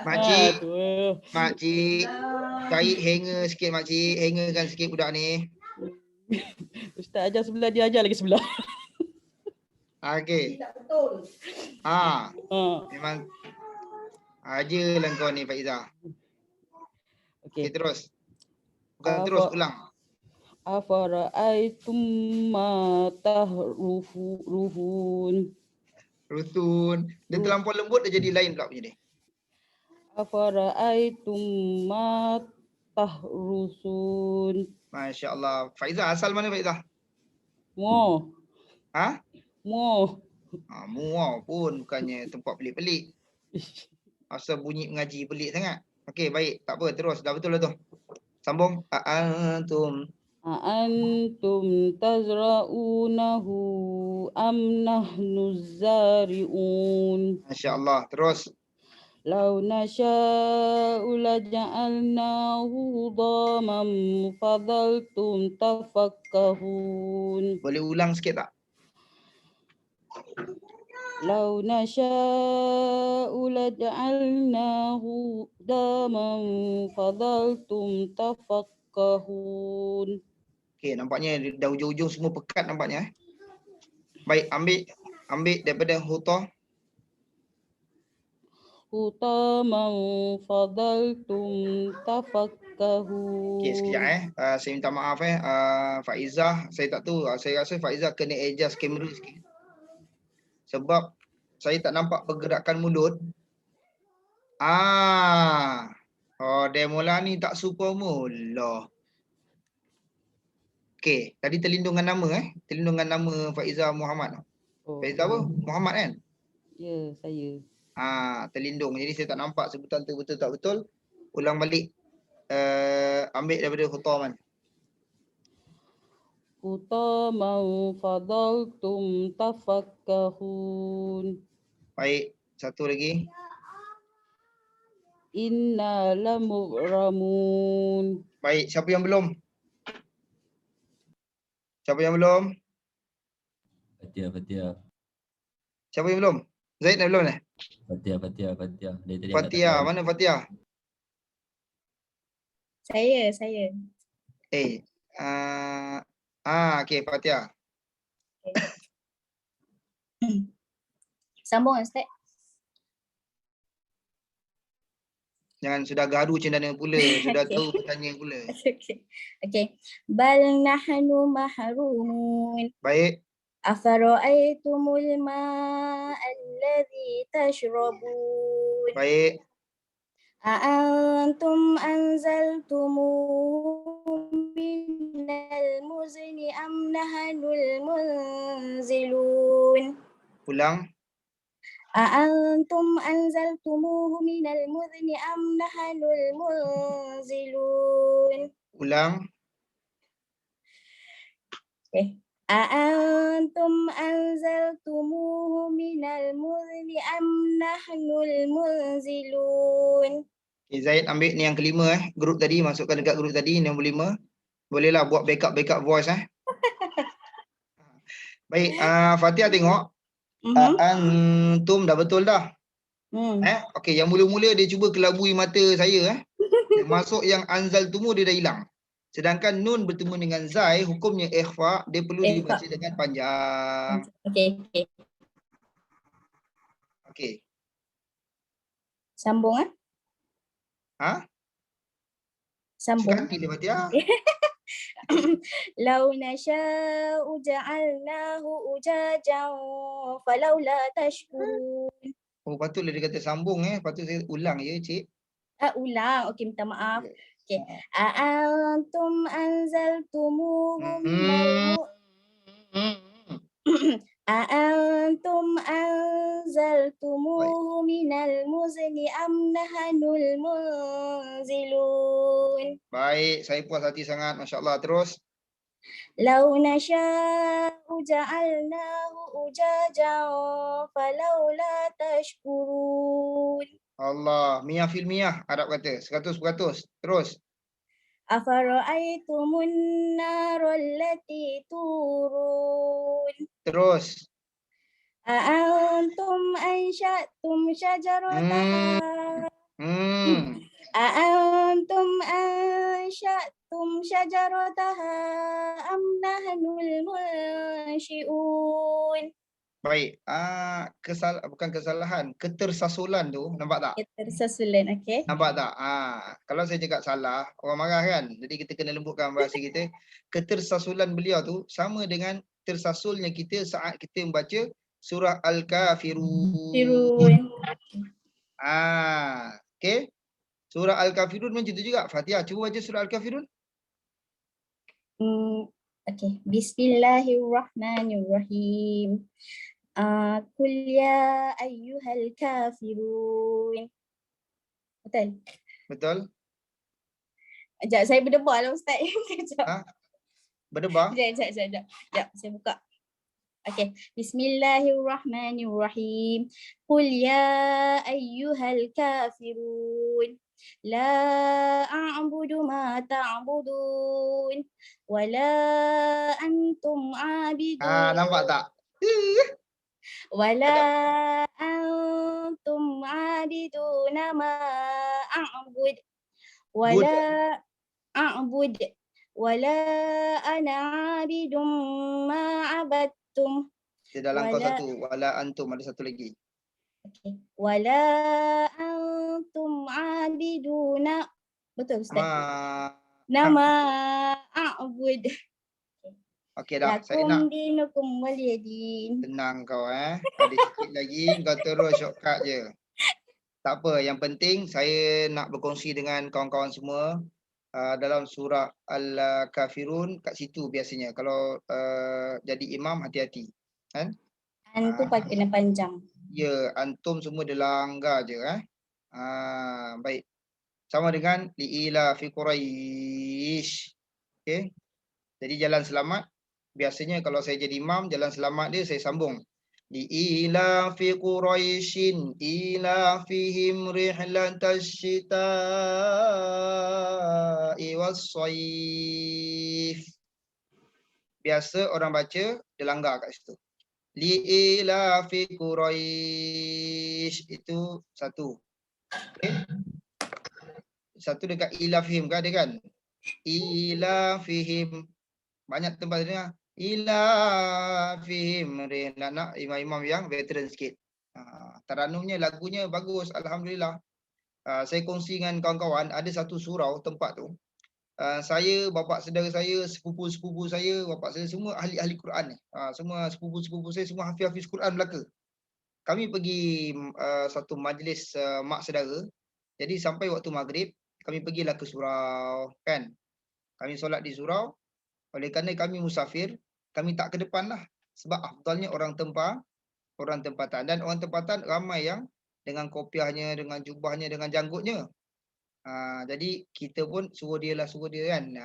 Makcik. Makcik. Cari hanger sikit makcik. Hangerkan sikit budak ni. Ustaz ajar sebelah, dia ajar lagi sebelah. Okey. Memang aja lah kau ni Faizah. Okey, terus. Bukan terus, ulang. Afara'aitum ma tahruhun. Rutun. Dia terlampau lembut, dia jadi lain pula punya ni. Afara'aitum ma tahrusun. Masya Allah. Faizah, asal mana Faizah? Mo. Mo. Muau pun bukannya tempat pelik-pelik. Asal bunyi mengaji pelik sangat. Okey, baik. Tak apa, terus. Dah betul lah tu. Sambung. Antum tazra'unahu am nahnu zari'un. Masya Allah. Terus. Lau nasha'u laja'alnahu dhaman fadaltum tafakkahun. Boleh ulang sikit tak? Lau nasha'u laja'alnahu dhaman fadaltum tafakkahun. Okey, nampaknya dah ujung-ujung semua pekat nampaknya. Baik, ambil daripada hutah. Hutaman fadaltum tafakkahun. Okey, sekejap saya minta maaf Faizah, saya tak tahu. Saya rasa Faizah kena adjust kamera sikit. Sebab saya tak nampak pergerakan mulut. Dia mula ni tak super mula. Okey, tadi terlindungan nama Terlindungan nama Faizah Muhammad. Faizah apa? Muhammad kan? Ya, saya. Terlindung. Jadi saya tak nampak sebutan tu betul tak betul. Ulang balik. Ambil daripada khutaman. Khutaman fadaltum tafakkahun. Baik, satu lagi. Inna lamughramun. Baik, siapa yang belum? Siapa yang belum? Fatia. Siapa yang belum? Zaid dah belum dah? Fatia. Dari tadi angkat Fatia, tangan. mana Fatia? Saya. Okey Fatia. Sambung Ustaz. Jangan sudah garu cendana pula, sudah Okey. tahu pertanyaan pula. Okay. Bal nahnu mahrumun. Baik. Afara'aytumul ma'a alladhi tashrabun. Baik. A'antum anzaltumuhu minal muzni am nahnul munzilun. Ulang. A'antum anzaltumuhu minal muzni am nahnul munzilun. Ulang. Okay. A'antum anzaltumuhu minal muzni am nahnul munzilun. Okay, Zaid ambil ni yang kelima grup tadi, masukkan dekat grup tadi nombor 5. Bolehlah buat backup voice Baik, Fatia tengok. Antum dah betul dah. Okey, yang mula-mula dia cuba kelabui mata saya masuk yang anzaltumu dia dah hilang. Sedangkan nun bertemu dengan zai, hukumnya ikhfa, dia perlu dibaca dengan panjang. Okey. Sambung Sambung. Suka hati dia Fatia. Lau nasha'u ja'alnahu ujajan falawla tashkurun. Oh, patutlah dia kata sambung patut saya ulang ya, cik. Ulang. Okey, minta maaf. Okey. A'antum anzaltumuhu minal A'antum anzaltumuhu minal muzni am nahnul munzilun. Baik, saya puas hati sangat, masya-Allah. Terus. Lau nasha'u ja'alnahu ujajan falawla tashkurun. Allah, miyah fil miyah Arab kata, 100%. Terus. Afara'aytumun naral lati turun. Terus. A'antum ansha'tum syajarataha. A'antum ansha'tum syajarataha am nahnul munsyi'un. Baik, bukan kesalahan, ketersasulan tu, nampak tak? Ketersasulan, okey. Nampak tak? Kalau saya cakap salah, orang marah kan? Jadi kita kena lembutkan bahasa kita. Ketersasulan beliau tu sama dengan tersasulnya kita saat kita membaca surah Al-Kafirun. Okey. Surah Al-Kafirun macam tu juga. Fatia, cuba baca surah Al-Kafirun. Okey. Bismillahirrahmanirrahim. Qul ya ayyuhal kafirun. Betul? Betul. Sekejap, saya berdebar lah Ustaz. Sekejap. Berdebar? Sekejap, saya buka. Okey. Bismillahirrahmanirrahim. Qul ya ayyuhal kafirun. La a'budu ma ta'budun. Wa la antum 'abidun. Nampak tak? Wala antum 'abiduna ma a'bud. Wala a'bud. Wala ana 'abidum ma 'abadtum. Di dalam kau satu, wala antum ada satu lagi. Okey. Wala antum 'abiduna. Betul Ustaz? Nama a'bud. Okey dah, saya nak. Lakum dinukum waliyadin. Tenang kau Ada sikit lagi, kau terus shortcut je. Tak apa, yang penting saya nak berkongsi dengan kawan-kawan semua dalam surah Al-Kafirun, kat situ biasanya. Kalau jadi imam hati-hati. Kan? Itu kena panjang. Ya, antum semua dia langgar je baik. Sama dengan liila fi Quraisy. Okey. Jadi jalan selamat biasanya kalau saya jadi imam, jalan selamat dia saya sambung. Liila fi Quraisyin ila fihim rihlatash shita'i was-shaif. Biasa orang baca dia langgar kat situ. Liila fi Quraisy itu satu. Okay. Satu dekat ila fihim kan ada kan? Ila fihim. Banyak tempat dia ila fihim. Nak imam-imam yang veteran sikit. Taranumnya lagunya bagus, alhamdulillah. Saya kongsi dengan kawan-kawan ada satu surau tempat tu. Saya, bapa saudara saya, sepupu-sepupu saya, bapa saya semua ahli-ahli Quran ni. Semua sepupu-sepupu saya semua hafiz-hafiz Quran Melaka. Kami pergi satu majlis mak saudara. Jadi sampai waktu maghrib, kami pergilah ke surau kan. Kami solat di surau. Oleh kerana kami musafir, kami tak ke depan lah. Sebab afdalnya orang tempatan. Dan orang tempatan ramai yang dengan kopiahnya, dengan jubahnya, dengan janggutnya. Jadi kita pun suruh dia kan.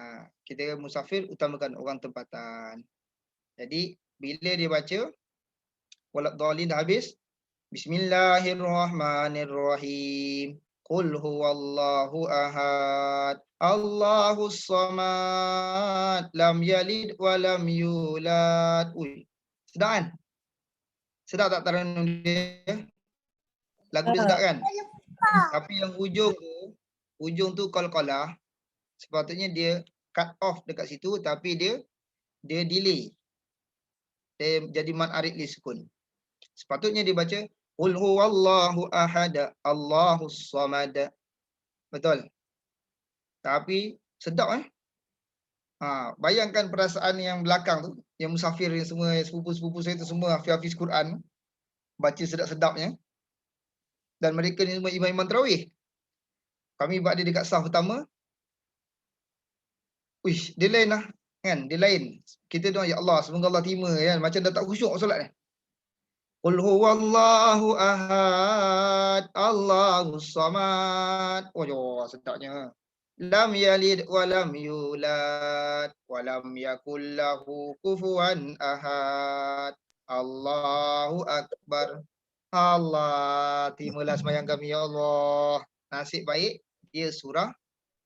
Kita musafir utamakan orang tempatan. Jadi bila dia baca walad dhalin dah habis, Bismillahirrahmanirrahim. Qul huwallahu ahad. Allahus samad. Lam yalid wa lam yulad. Ui, sedap kan? Sedap tak taranum dia? Lagu dia sedap kan? Tapi yang ujung tu qalqalah, sepatutnya dia cut off dekat situ tapi dia delay. Dia jadi mad arid li sukun. Sepatutnya dia baca qul huwallahu ahad, Allahus samad. Betul. Tapi sedap bayangkan perasaan yang belakang tu, yang musafir yang semua sepupu-sepupu saya tu semua hafiz Quran, baca sedap-sedapnya. Dan mereka ni semua imam-imam tarawih. Kami buat dia dekat saf pertama. Uish, dia lain lah. Kan? Dia lain. Kita doa, ya Allah, semoga Allah terima. Kan? Macam dah tak khusyuk solat ni. Qul huwallahu ahad, Allahus samad. Oh, sedapnya. Lam yalid wa lam yulad wa lam yakul lahu kufuwan ahad. Allahu akbar. Allah, terimalah sembahyang kami, ya Allah. Nasib baik, dia surah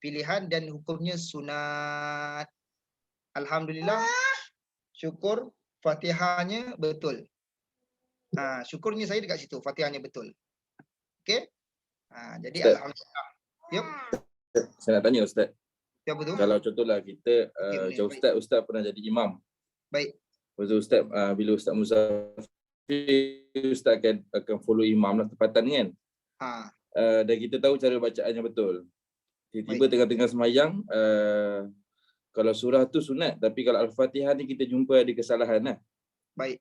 pilihan dan hukumnya sunat. Alhamdulillah, syukur Fatihahnya betul. Syukurnya saya dekat situ, Fatihahnya betul. Okey? Jadi Ustaz, alhamdulillah. Yup. Saya nak tanya Ustaz. Ya, betul. Kalau contohlah kita macam Ustaz pernah jadi imam. Baik. Lepas tu Ustaz, bila Ustaz musafir, Ustaz akan follow imam lah tempatan kan. Dan kita tahu cara bacaannya betul. Tiba-tiba tengah-tengah semayang, kalau surah tu sunat, tapi kalau Al-Fatihah ni kita jumpa ada kesalahan lah. Baik.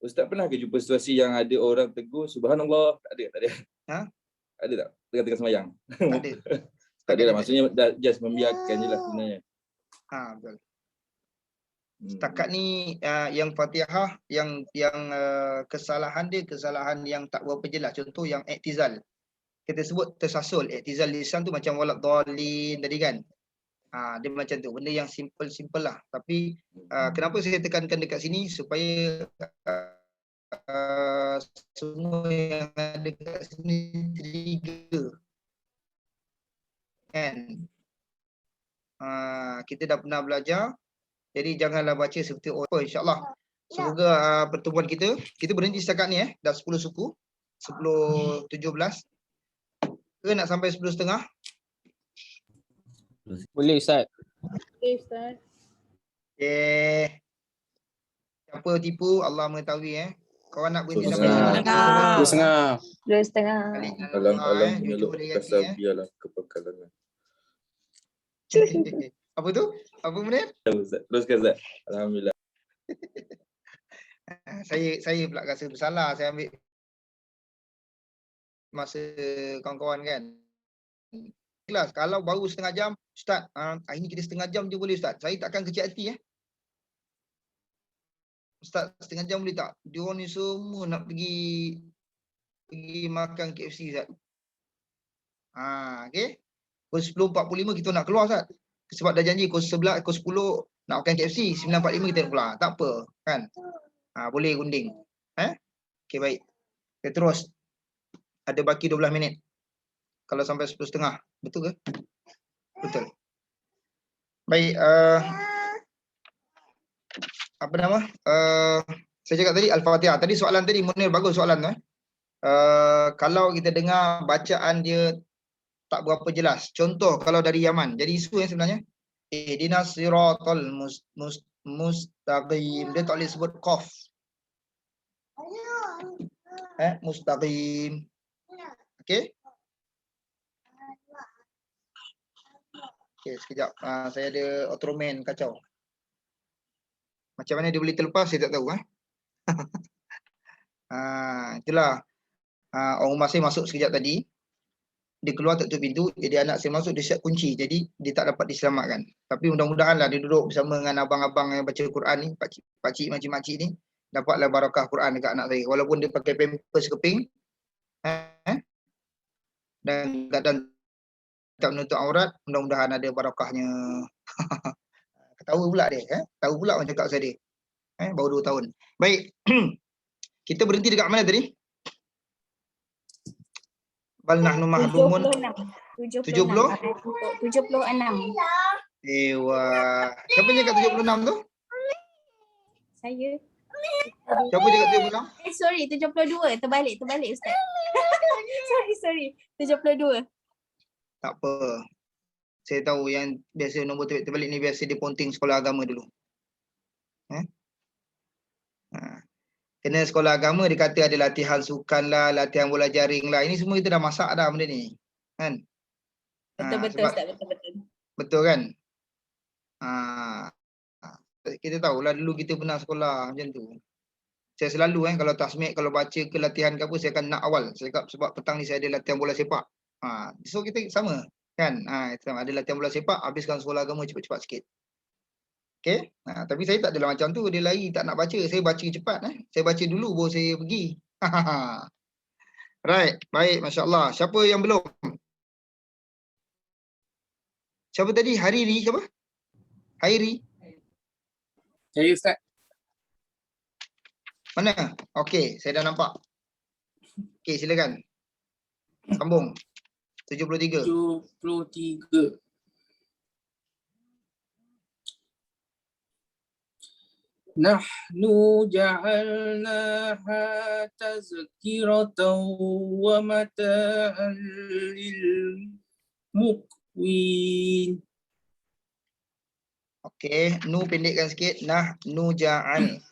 Ustaz pernah ke jumpa situasi yang ada orang tegur Subhanallah? Tak ada? Tak ada? Ada tak? Tengah-tengah semayang? Tak ada. Tak ada lah, maksudnya just membiarkan je lah sebenarnya. Betul. Setakat ni yang Fatihah yang kesalahan dia kesalahan yang tak berapa jelas. Contoh yang i'tizal. Kita sebut tersasul. I'tizal lisan tu macam walad dhalin tadi kan. Dia macam tu. Benda yang simple lah. Tapi kenapa saya tekankan dekat sini supaya semua yang ada dekat sini terliga. Kan? Kita dah pernah belajar. Jadi janganlah baca seperti orang. InsyaAllah. Semoga pertemuan kita berhenti setakat ni dah 10 suku. 10.17. Ke nak sampai 10.30? Boleh Ustaz. Boleh Ustaz. Siapa tipu Allah mengetahui Kawan nak berhenti 2.30. Alam menyeluk kasar biarlah kepakalan. Apa tu? Apa benda? Teruskan Ustaz. Alhamdulillah. Saya pula rasa bersalah. Saya ambil masa kawan-kawan kan. Kelas kalau baru setengah jam, Ustaz, hari ni kita setengah jam je boleh Ustaz. Saya takkan kecil hati Ustaz, setengah jam boleh tak? Diorang ni semua nak pergi pergi makan KFC Ustaz. Okey. Pukul 10.45 kita nak keluar Ustaz. Sebab dah janji pukul 11, pukul 10 nak makan KFC, 9.45 kita nak keluar. Tak apa, kan? Boleh runding. Okey, baik. Kita terus. Ada baki 12 minit. Kalau sampai 10.30. Betul ke? Betul. Baik, apa nama? Saya cakap tadi Al-Fatihah. Tadi soalan tadi Munir bagus soalan tu. Kalau kita dengar bacaan dia tak berapa jelas. Contoh kalau dari Yaman. Jadi isu yang sebenarnya ihdinas siratal mustaqim. Dia tak boleh sebut qaf. Mustaqim. Okey. Okey, sekejap. Saya ada Ultraman kacau. Macam mana dia boleh terlepas saya tak tahu. Itulah. Orang rumah saya masuk sekejap tadi. Dia keluar tak tutup pintu. Jadi anak saya masuk dia siap kunci. Jadi dia tak dapat diselamatkan. Tapi mudah-mudahan lah dia duduk bersama dengan abang-abang yang baca Quran ni. Pakcik, makcik-makcik ni. Dapatlah barakah Quran dekat anak saya. Walaupun dia pakai pampers keping. Dan kadang tak menutup aurat. Mudah-mudahan ada barakahnya. Ketawa pula dia. Tahu pula orang cakap saya dia. Baru 2 tahun. Baik. Kita berhenti dekat mana tadi? Bal nahnu mahrumun 76. Ewa. Siapa cakap 76 tu? Saya. Siapa cakap 76? Sorry, 72. Terbalik Ustaz. sorry. 72. Tak apa. Saya tahu yang biasa nombor terbalik ni biasa dia ponting sekolah agama dulu. Kena sekolah agama dia kata ada latihan sukan lah, latihan bola jaring lah. Ini semua kita dah masak dah benda ni. Kan? Betul Ustaz, betul. Betul kan? Kita tahulah dulu kita pernah sekolah macam tu. Saya selalu kalau tasmik, kalau baca ke latihan ke apa, saya akan nak awal. Saya cakap sebab petang ni saya ada latihan bola sepak. So kita sama. Kan? Ada latihan bola sepak, habiskan sekolah agama cepat-cepat sikit. Okay? Tapi saya tak adalah macam tu. Dia lari tak nak baca. Saya baca cepat. Saya baca dulu baru saya pergi. Right. Baik. Masya Allah. Siapa yang belum? Siapa tadi? Hariri siapa? Hairi? Saya Ustaz. Mana? Okey. Saya dah nampak. Okey, silakan. Sambung. 73. Nahnu ja'alnaha tazkiratan wa mata'an lil muqwin. Okey, nu pendekkan sikit. Nahnu ja'al.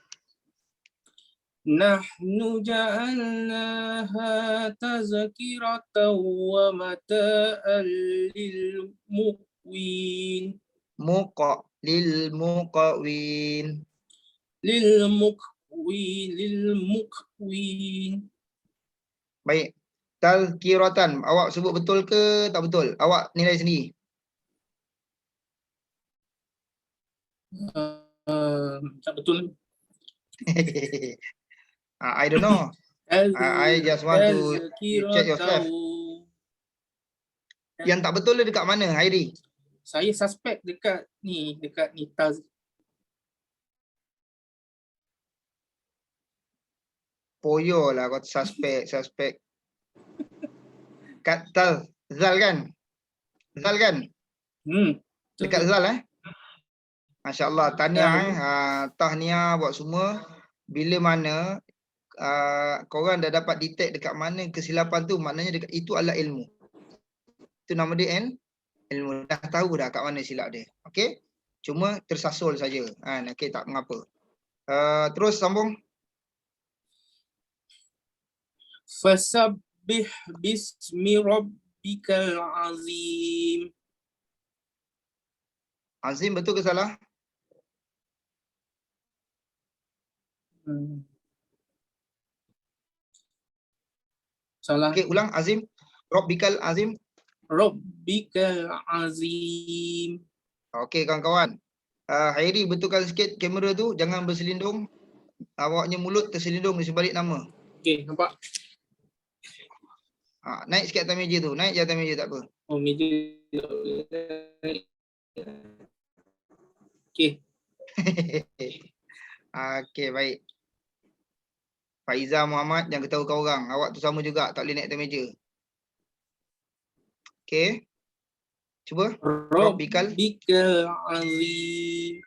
Nahnu ja'alnaha tazkiratan wa mata'an lil muqwin. Lil muqawin. Lil muqwin. Baik. Tazkiratan. Awak sebut betul ke tak betul? Awak nilai sendiri. Tak betul. I don't know. I just want to check yourself. Yang tak betul dekat mana, Hairi? Saya suspek dekat ni taz. Poyo lah kau suspek. Kat Zal kan? Dekat Zal Masya Allah, tahniah tahniah buat semua. Bila mana korang dah dapat detect dekat mana kesilapan tu, maknanya itu adalah ilmu. Itu nama dia ilmu. Dah tahu dah kat mana silap dia. Okey? Cuma tersasul saja. Okey, tak mengapa. Terus sambung. Fasabbih bismi rabbikal azim. Azim betul ke salah? Salah. Okey, ulang. Azim. Rabbikal azim. Rabbikal azim. Okey kawan-kawan. Hairi betulkan sikit kamera tu, jangan berselindung. Awaknya mulut terselindung di sebalik nama. Okey, nampak. Naik sikit atas meja tu. Naik je atas meja tak apa. Oh, meja. Okey. Okey, baik. Faiza Muhammad, jangan ketahukan orang. Awak tu sama juga, tak boleh naik atas meja. Okey. Cuba. Rabbikal azim.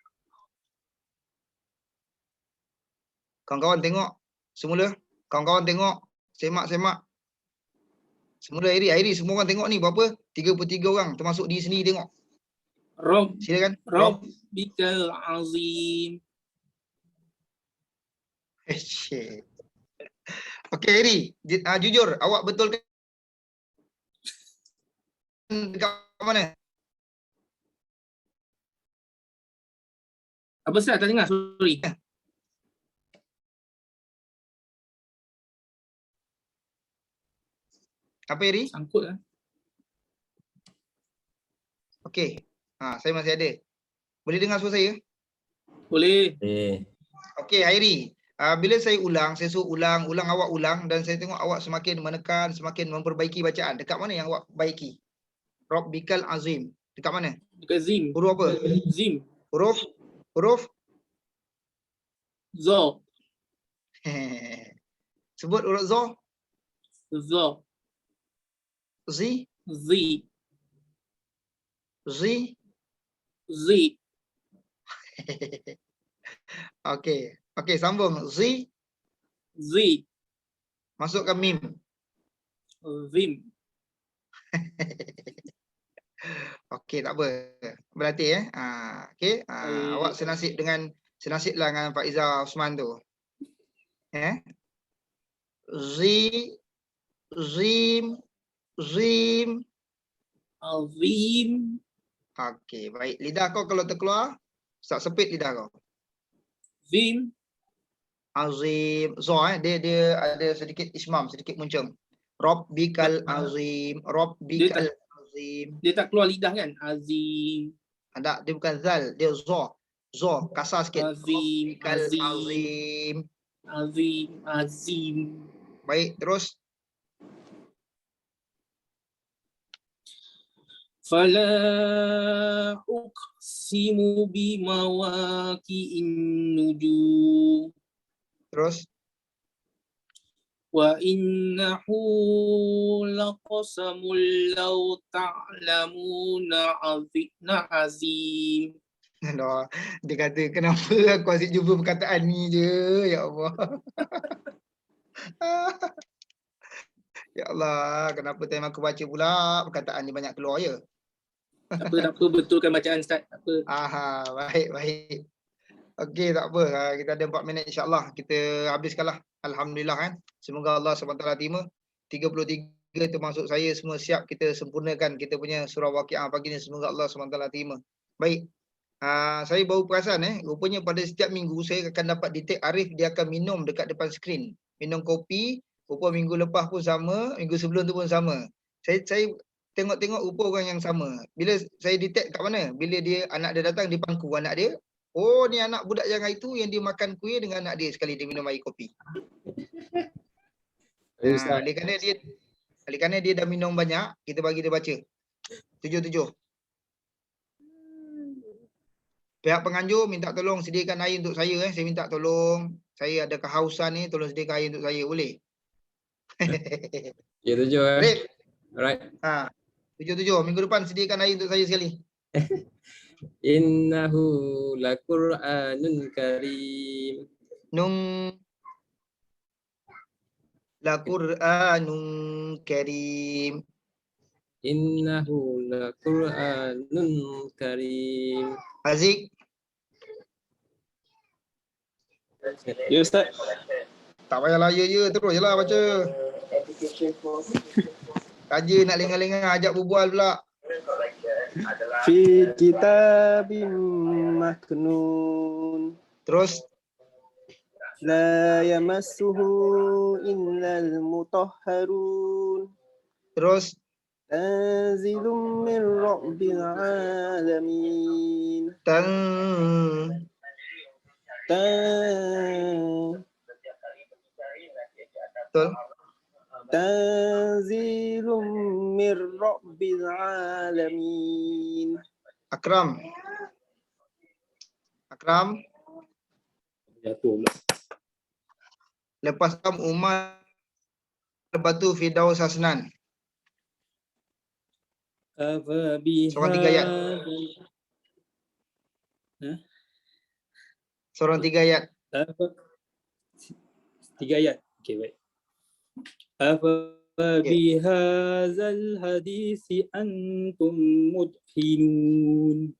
Kawan-kawan tengok. Semula. Kawan-kawan tengok. Semak-semak. Semula Airi, semua orang tengok ni berapa? 33 orang termasuk diri sendiri tengok. Silakan. Rabbikal azim. Okey Airi, jujur awak betulkan dekat mana? Apa Ustaz tak dengar? Sorry. Apa Airi? Sangkut lah. Okey. Saya masih ada. Boleh dengar suara saya? Boleh. Okey Airi. Bila saya ulang, saya suruh ulang, awak ulang dan saya tengok awak semakin menekan, semakin memperbaiki bacaan. Dekat mana yang awak baiki? Rabbikal azim. Dekat mana? Dekat Zim. Huruf apa? Zim. Huruf? Zo. Sebut huruf zo. Zo. Zi. Zi. Zi. Zi. Okey, sambung. Zi. Zi. Masukkan mim. Zim. Okey, tak apa. Berlatih okey. Awak senasiblah dengan Faiza Osman tu. Zi. Zim. Zim. Azim. Okey, baik. Lidah kau kalau terkeluar, Ustaz sepit lidah kau. Zim. Azim. Zo dia ada sedikit ismam, sedikit muncung. Rabbikal azim. Rabbikal azim. Dia tak keluar lidah kan? Azim. Tak, dia bukan zal, dia zo. Zo, kasar sikit. Azim. Rabbikal azim. Azim. Baik, terus. Fala uqsimu bimawaqi'in nujum. Terus. Wa innahu laqasamul law ta'lamuna azim. Dia kata kenapa aku asyik jumpa perkataan ni je, ya Allah. Ya Allah, kenapa time aku baca pula perkataan ni banyak keluar ya? Tak apa, betulkan bacaan Ustaz. Tak apa. Baik. Okey, tak apa. Kita ada 4 minit insya-Allah. Kita habiskanlah. Alhamdulillah kan. Semoga Allah SWT terima. 33 termasuk saya semua siap kita sempurnakan kita punya surah Waqiah pagi ni. Semoga Allah SWT terima. Baik. Saya baru perasan rupanya pada setiap minggu saya akan dapat detect Arif dia akan minum dekat depan skrin. Minum kopi. Rupa minggu lepas pun sama, minggu sebelum tu pun sama. Saya tengok-tengok rupa orang yang sama. Bila saya detect kat mana? Bila anak dia datang di pangku anak dia. Oh, ni anak budak yang hari tu yang dia makan kuih dengan anak dia sekali dia minum air kopi. Oleh kerana dia dah minum banyak, kita bagi dia baca. 7. Pihak penganjur minta tolong sediakan air untuk saya. Saya minta tolong. Saya ada kehausan ni, tolong sediakan air untuk saya. Boleh? Ya, 7 Alright. 7. Minggu depan sediakan air untuk saya sekali. Innahu laqur'anun karim. Laqur'anun karim. Innahu laqur'anun karim. Azik. Ya Ustaz. Tak payahlah ya terus je lah baca. Raja nak lengah-lengah ajak berbual pula. Fi kitabim maknun. Terus. La yamassuhu illal mutahharun. Terus. Tanzilum min rabbil alamin. Betul. Tanzilum mir rabbil alamin. Akram. Akram. Jatuh pula. Lepas Umar, lepas tu Firdaus Hasnan. Seorang 3 ayat. Seorang 3 ayat. 3 ayat. Okey, baik. Bihadzal hadisi antum mudhinun.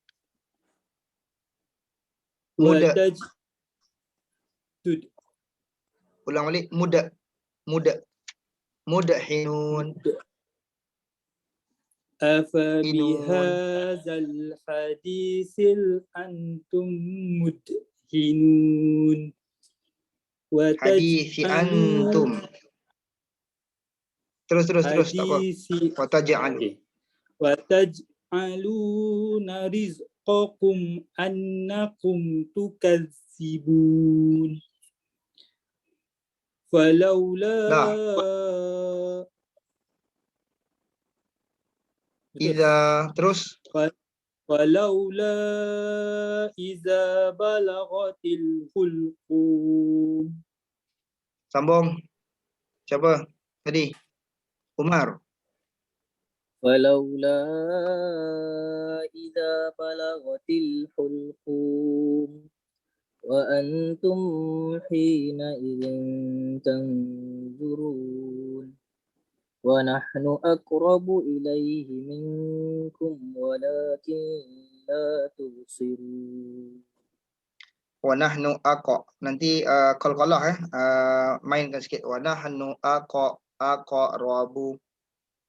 Muda. Tud. Ulang balik. Muda. Mudhinun. Bihadzal hadisil antum mudhinun. Hadisi antum. Terus tak apa. Wataj'al. Wataj'aluna rizqakum annakum tukazzibun. Falaula Iza terus falaula iza balaghatil hulqum. Sambung. Siapa tadi? Umar. Falaula idza balaghatil hulqum wa antum hina idzin tanzurun wa nahnu aqrabu ilaihi minkum walakin la tubsirun. Wa nahnu aqa. Nanti qalqalah mainkan sikit. Wa nahnu aqrabu.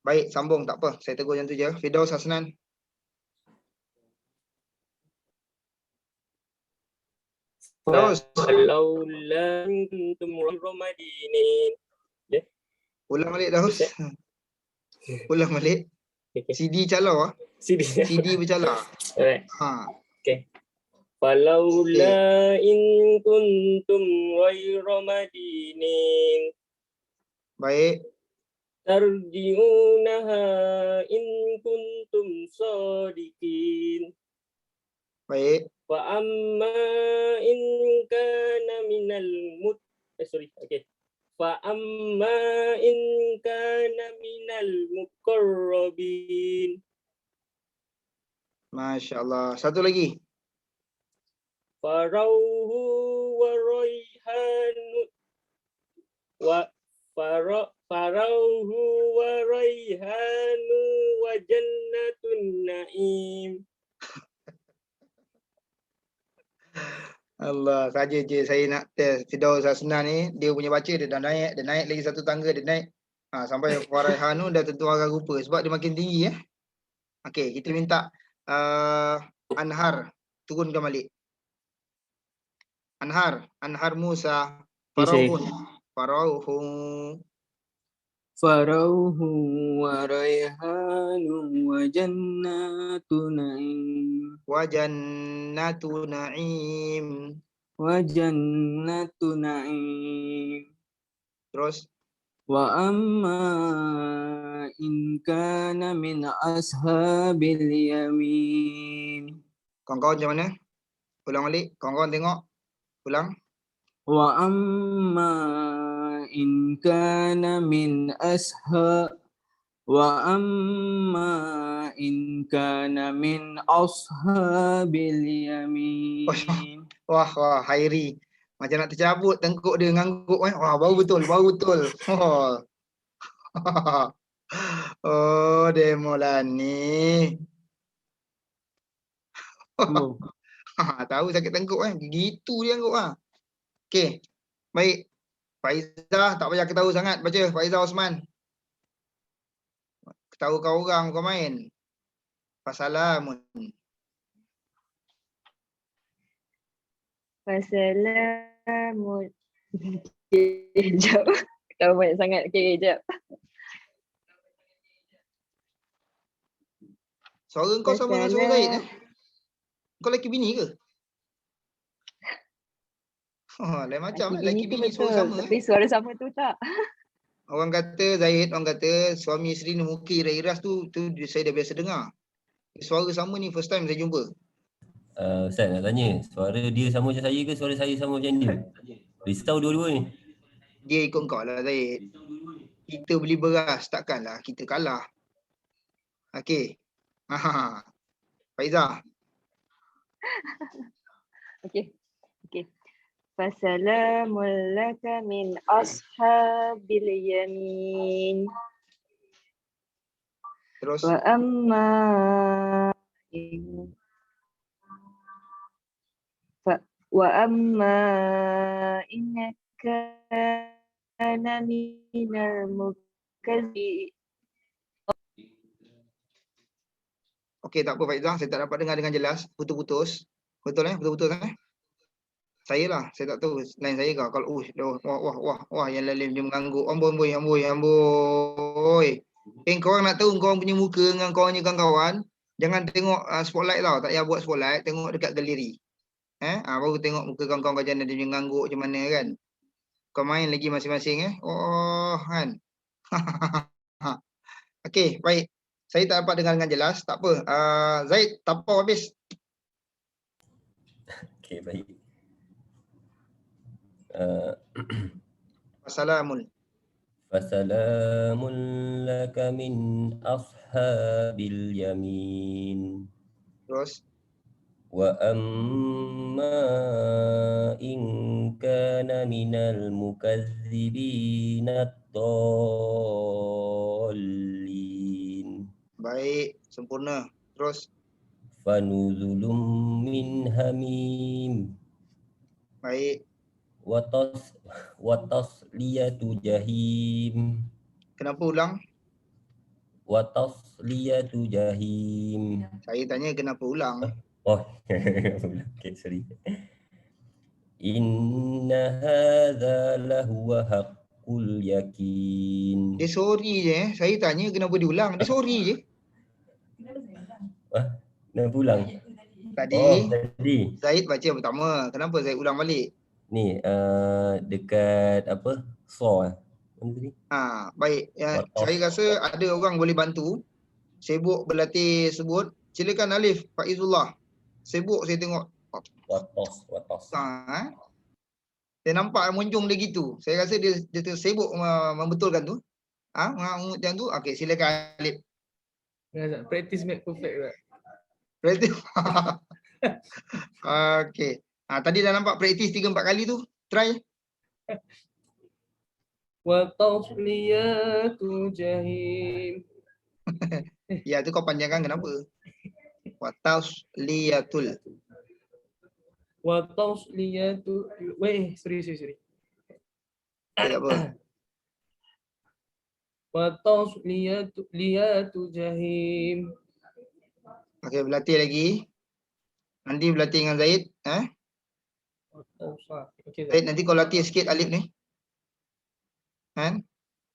Baik, sambung tak apa. Saya tegur macam tu je. Firdaus Hasnan. Firdaus. Falaula kuntum ramadinin. Ulang balik Daus. Ulang balik. CD calau ah. CD bercalau. Alright. Okay. Falaula in kuntum ghayra madinin. Baik. Tarji'unaha in kuntum sadiqin. Baik. Fa amma in kana minal Fa amma in kana minal muqarrabin. Masya-Allah. Satu lagi. Farauhu wa raihanu wa farauhu wa raihanu wa jannatun na'im. Allah, saja je saya nak test Firdaus Hasnan ni, dia punya baca dia dah naik lagi satu tangga dia naik. Sampai Faraihanu dah tentu orang rupa sebab dia makin tinggi ya. Okey, kita minta Anhar turunkan balik. Anhar Musa. Farauhu wa rayhanu wa jannatu na'im. Wa jannatu na'im. Wa jannatu na'im. Terus wa amma in kana min ashabil yamin. Kawan-kawan macam mana? Ulang balik. Kawan-kawan tengok. Ulang. Wa amma in kana min ashabil yamin. Wah, Hairi. Macam nak tercabut tengkuk dia ngangguk Wah, bau betul. Oh, Demolani. Tahu sakit tengkuk Gitu dia ngangguk Okey. Baik. Faizah tak payah ketahu sangat baca Faizah Osman. Ketahu kau orang kau main. Fasalamun. Fasalamun. Sekejap. Tahu banyak sangat. Okey, sekejap. Suara kau sama dengan suara Zaid Kau lelaki bini ke? Lain macam lelaki bini suara sama. Tapi suara sama tu tak. Orang kata Zaid, orang kata suami isteri ni muka iras-iras tu saya dah biasa dengar. Suara sama ni first time saya jumpa. Ustaz nak tanya, suara dia sama macam saya ke suara saya sama macam dia? Risau dua-dua ni. Dia ikut kau lah Zaid. Kita beli beras, takkanlah kita kalah. Okey. Faizah. Okey. Fasalamul laka min ashabil yamin. Terus. Wa amma innaka kana minal mukazzibin. Okey, tak apa Faizah, saya tak dapat dengar dengan jelas, putus-putus. Betul Putus-putus Saya lah, saya tak tahu lain saya ke. Kalau wah yang lain dia mengangguk. Amboi. Kau orang nak tahu kau orang punya muka dengan kau punya kawan-kawan, jangan tengok spotlight tau, tak payah buat spotlight, tengok dekat galeri. Baru tengok muka kawan-kawan macam mana dia mengangguk macam mana kan. Kau main lagi masing-masing kan. Okey, baik. Saya tak dapat dengar dengan jelas, tak apa. Zaid, tapau habis. Okey, baik. Assalamualaikum. Fasalamun laka min ashabil yamin. Terus. Wa amma in kana minal mukazzibin ad-dallin. Baik, sempurna. Terus. Fanuzulum min hamim. Baik. Watasliyatu jahim. Kenapa ulang? Watasliyatu jahim. Saya tanya kenapa ulang? Okay, sorry. Inna hadza lahuwa haqqul yakin. Dia sorry je. Saya tanya kenapa diulang. Dia sorry je. Kenapa ulang? Tadi Zaid baca yang pertama. Kenapa Zaid ulang balik? Ni dekat apa? Baik. Saya rasa ada orang boleh bantu. Sibuk berlatih sebut. Silakan Alif, Faizullah. Sibuk saya tengok. Watos. Saya nampak munjung dia gitu. Saya rasa dia sibuk membetulkan tu. Macam tu. Okey, silakan Alif. Practice make perfect tak? Practice. Okey. Tadi dah nampak praktis 3-4 kali tu. Try. Wa tasliyatu jahim. Ya, tu kau panjangkan kenapa? Wa tasliyatul. Wa tasliyatu. Sorry. Tak apa. Wa tasliyatu jahim. Okey, berlatih lagi. Nanti berlatih dengan Zaid. Zaid, nanti kau latih sikit Alif ni.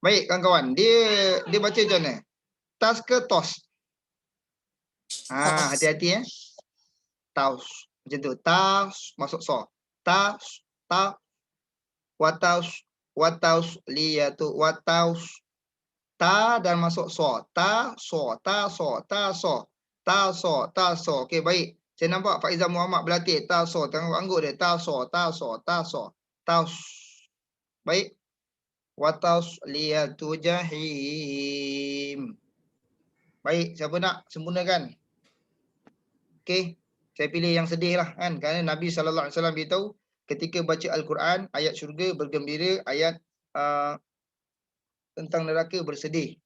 Baik kawan-kawan. Dia baca macam mana? Tas ke tos? Hati-hati Taus. Macam tu. Taus masuk so. Taus. Wataus liyatu wataus. Ta dan masuk so. Ta so. Okey, baik. Saya nampak Faizah Muhammad berlatih. Taso. Tengok angguk dia. Taso. Taus. Baik. Wataus liyatu jahim. Baik. Siapa nak sempurnakan? Okey. Saya pilih yang sedih lah kan. Kerana Nabi SAW beritahu ketika baca Al-Quran, ayat syurga bergembira, ayat tentang neraka bersedih.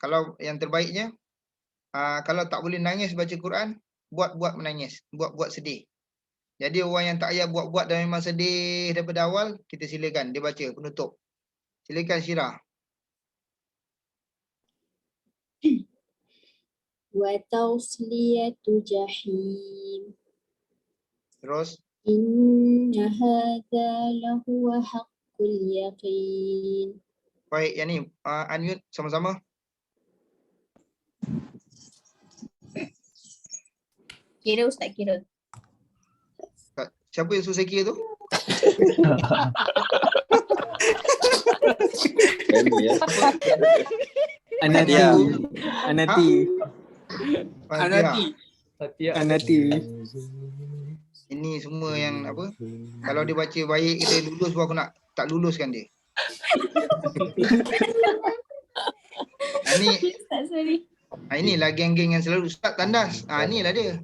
Kalau yang terbaiknya, kalau tak boleh nangis baca Quran, buat menangis, buat sedih. Jadi orang yang tak payah buat dan memang sedih daripada awal, kita silakan dia baca penutup. Silakan Syirah. Wa tausliyatu jahim. Terus. Inna hadza lahuwa haqqul yaqin. Baik, yang ni unmute sama-sama. Kira Ustaz, kira. Siapa yang suruh saya kira tu? Anati. Anati. Anati. Ini semua yang apa? Kalau dia baca baik dia lulus baru aku nak tak luluskan dia. Ini inilah geng-geng yang selalu Ustaz tandas. Inilah dia.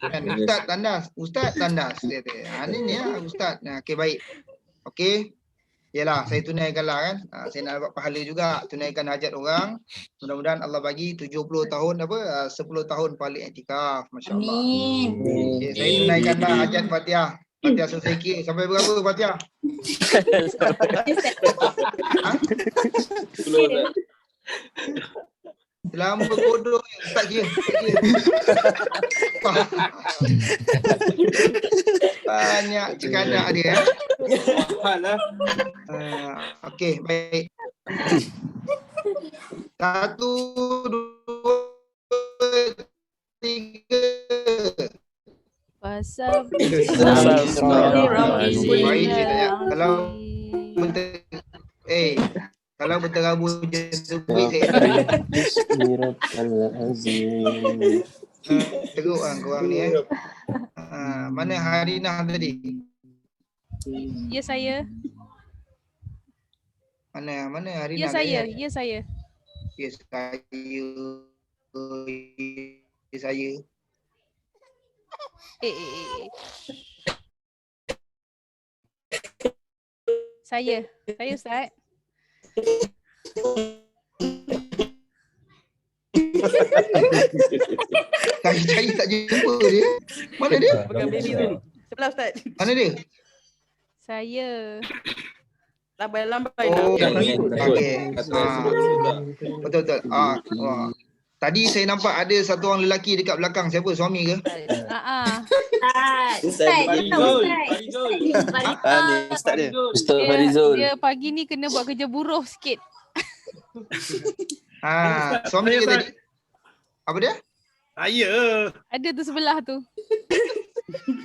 Kan Ustaz tandas, Ustaz tandas dia tu. Ini lah Ustaz. Okey baik. Okey. Yalah, saya tunaikanlah kan. Saya nak dapat pahala juga, tunaikan hajat orang. Mudah-mudahan Allah bagi 70 tahun 10 tahun pahala iktikaf. Masya-Allah. Amin. Okay, saya tunaikanlah hajat Fatihah. Fatihah selesai kira. Sampai berapa Fatihah? 10. Selama bodoh tak kira. Banyak cekanak dia. Okey, baik. 1, 2, 3. Pasal kalau berterabur je sebut saya teruk kan korang ni mana Harinah tadi? Ya saya. Mana Harinah? Ya saya. Ya saya. Ya saya. Saya Ustaz. Cari tak jumpa dia. Mana dia? Bukan baby tu. Sebelah Ustaz. Mana dia? Saya. Lambai-lambai. Okey. Betul. Tadi saya nampak ada satu orang lelaki dekat belakang. Siapa? Suami ke? Ustaz dia. Ustaz Farizul. Dia pagi ni kena buat kerja buruh sikit. Suami ke tadi? Apa dia? Saya. Ada tu sebelah tu.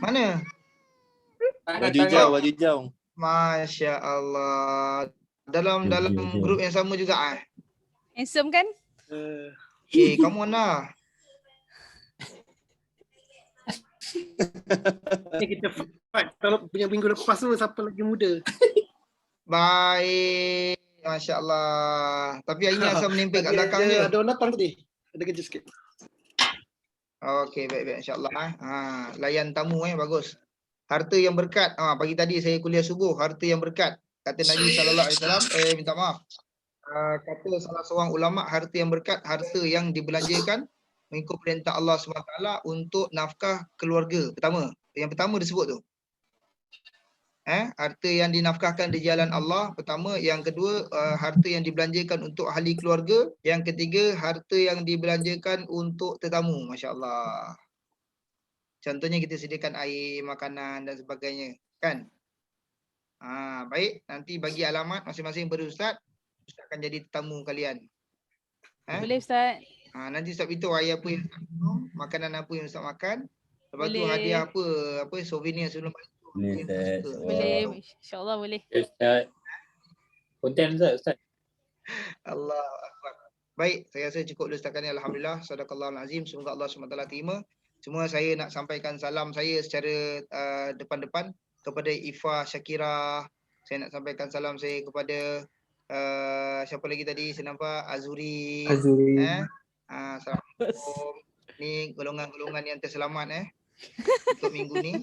Mana? Baju hijau. Masya Allah. Dalam grup yang sama juga Handsome kan? Kamu mana? Kita fight. Kalau punya minggu lepas tu siapa lagi muda? Baik. Masya Allah. Tapi hari ni asal menempel kat belakang je. Ada orang datang tadi. Ada kerja sikit. Okey, baik-baik insya-Allah. Layan tamu bagus. Harta yang berkat. Pagi tadi saya kuliah subuh, harta yang berkat. Kata Nabi sallallahu alaihi wasallam, minta maaf. Kata salah seorang ulama, harta yang berkat, harta yang dibelanjakan mengikut perintah Allah SWT untuk nafkah keluarga. Yang pertama disebut tu. Harta yang dinafkahkan di jalan Allah pertama, yang kedua harta yang dibelanjakan untuk ahli keluarga, yang ketiga harta yang dibelanjakan untuk tetamu. Masya-Allah. Contohnya kita sediakan air, makanan dan sebagainya, kan? Baik, nanti bagi alamat masing-masing pada Ustaz. Ustaz akan jadi tetamu kalian. Boleh Ustaz. Nanti Ustaz beritahu air apa yang Ustaz minum, makanan apa yang Ustaz makan. Lepas tu hadiah apa souvenir sebelum balik. Boleh. InsyaAllah boleh. Ustaz. Konten Ustaz. Allah Akbar. Baik, saya rasa cukup dulu setakat ni. Alhamdulillah. Sadaqallahul azim. Semoga Allah SWT terima. Cuma saya nak sampaikan salam saya secara depan-depan kepada Ifa Syakira. Saya nak sampaikan salam saya kepada siapa lagi tadi saya nampak? Azuri. Assalamualaikum. Ni golongan-golongan yang terselamat untuk minggu ni.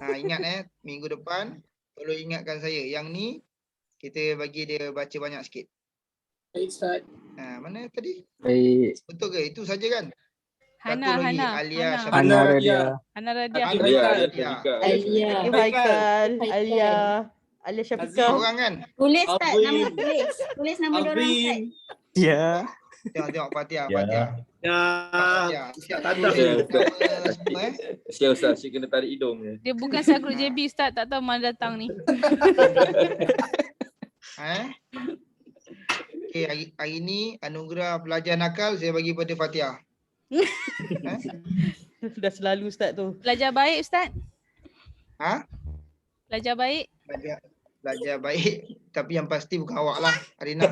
Ingat minggu depan tolong ingatkan saya. Yang ni kita bagi dia baca banyak sikit. Baik Ustaz. Mana tadi? Baik. Betul ke? Itu saja kan? Hana Radia. Alia Syafiqah. Orang kan? Tulis tak nama tulis. Tulis nama dia orang Ustaz. Ya. Tengok Fatihah. Siap Ustaz, Syed kena tarik hidung je. Dia bukan subgroup JB Ustaz, tak tahu mana datang ni. Okey, hari ni anugerah pelajar nakal saya bagi pada Fatihah. Dah selalu Ustaz tu. Pelajar baik Ustaz. Ha? Belajar baik. Belajar baik. Tapi yang pasti bukan awak lah, Arina.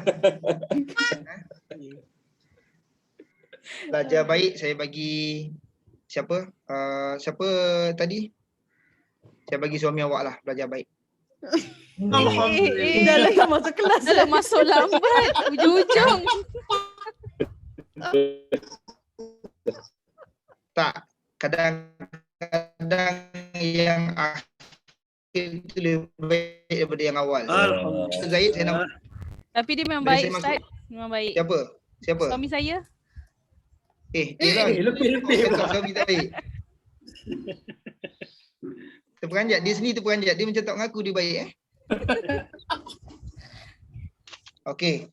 Belajar baik saya bagi siapa? Siapa tadi? Saya bagi suami awak lah belajar baik. Dah lah masuk kelas. Dah lah masuk lambat. Ujung-ujung. Tak, kadang-kadang yang akhir itu lebih baik daripada yang awal. Zaid saya nak. Tapi dia memang Bila baik saya masuk- Ustaz. Memang baik. Siapa? Siapa? Suami saya. Lebih pula. Suami tak baik. Terperanjat. Dia sendiri terperanjat. Dia macam tak mengaku dia baik Okey.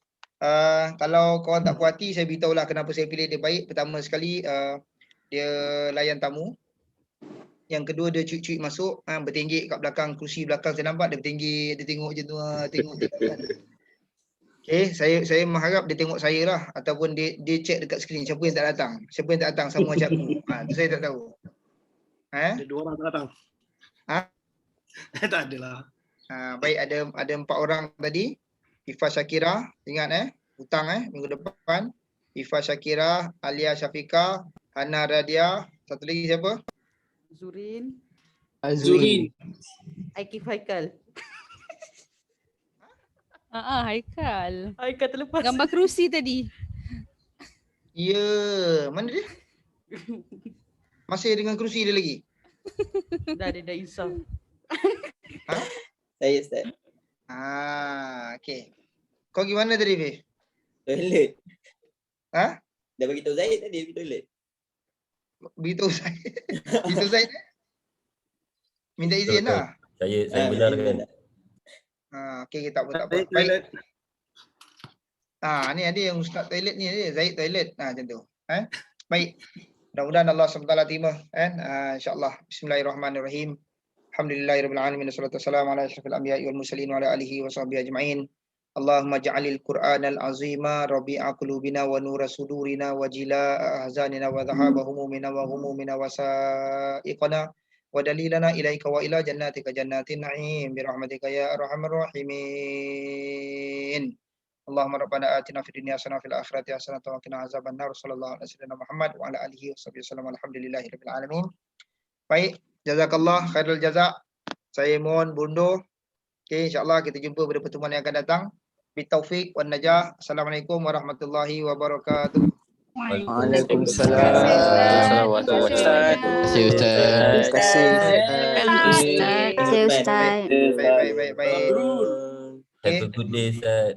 Kalau korang tak puas hati, saya beritahulah kenapa saya pilih dia baik. Pertama sekali, dia layan tamu. Yang kedua, dia cuit-cuit masuk, bertinggik kat belakang, kerusi belakang saya nampak dia bertinggik, dia tengok je tu, tengok. Okay, saya mengharap dia tengok saya lah, ataupun dia check dekat skrin siapa yang tak datang. Siapa yang tak datang sama macam aku. Tu saya tak tahu. Ada 2 orang tak datang. Tak ada lah. Baik, ada 4 orang tadi. Ifa Syakira, ingat hutang minggu depan. Ifa Syakira, Alia Syafiqah, Hana Radia, satu lagi siapa? Zurin. Zurin. Aikif Haikal. Haikal. Haikal terlepas. Gambar kerusi tadi. Ya, mana dia? Masih dengan kerusi dia lagi? Dah insaf. Saya Ustaz. Okey. Kau gimana tadi, Fif? Toilet. Dah bagi tahu Zaid tadi pergi toilet. Beritahu saya. Beritahu saya. Minta izin lah. Saya benarkan. Okey, tak apa. Baik. Ni ada yang Ustaz toilet ni dia, Zaid toilet. Macam tu. Baik. Mudah-mudahan Allah SWT terima insya-Allah. Bismillahirrahmanirrahim. Alhamdulillahirabbil alamin wassalatu wassalamu ala asyrafil anbiya'i wal mursalin wa ala alihi washabbihi ajma'in. Allahumma ja'alil Qur'anal azima rabi'a qulubina wa nura sudurina wa jilaa ahzanina wa dhahaba humumina wa humumina wa sa'iqana wa dalilana ilaika wa ila jannatika jannatin na'im bi rahmatika ya arhamar rahimin. Allahumma rabbana atina fid dunya hasanah wa fil akhirati hasanah wa qina azaban nar. Sallallahu alaihi wasallam Muhammad wa ala alihi wasallam. Alhamdulillahirabbil alamin. Baik, jazakallah khairul jazak. Saya mohon berundur. Okey, insya-Allah kita jumpa pada pertemuan yang akan datang. Bitaufik wan najah. Assalamualaikum warahmatullahi wabarakatuh. Waalaikumsalam warahmatullahi wabarakatuh. Terima kasih Ustaz. Baik. Have a good day, Ustaz.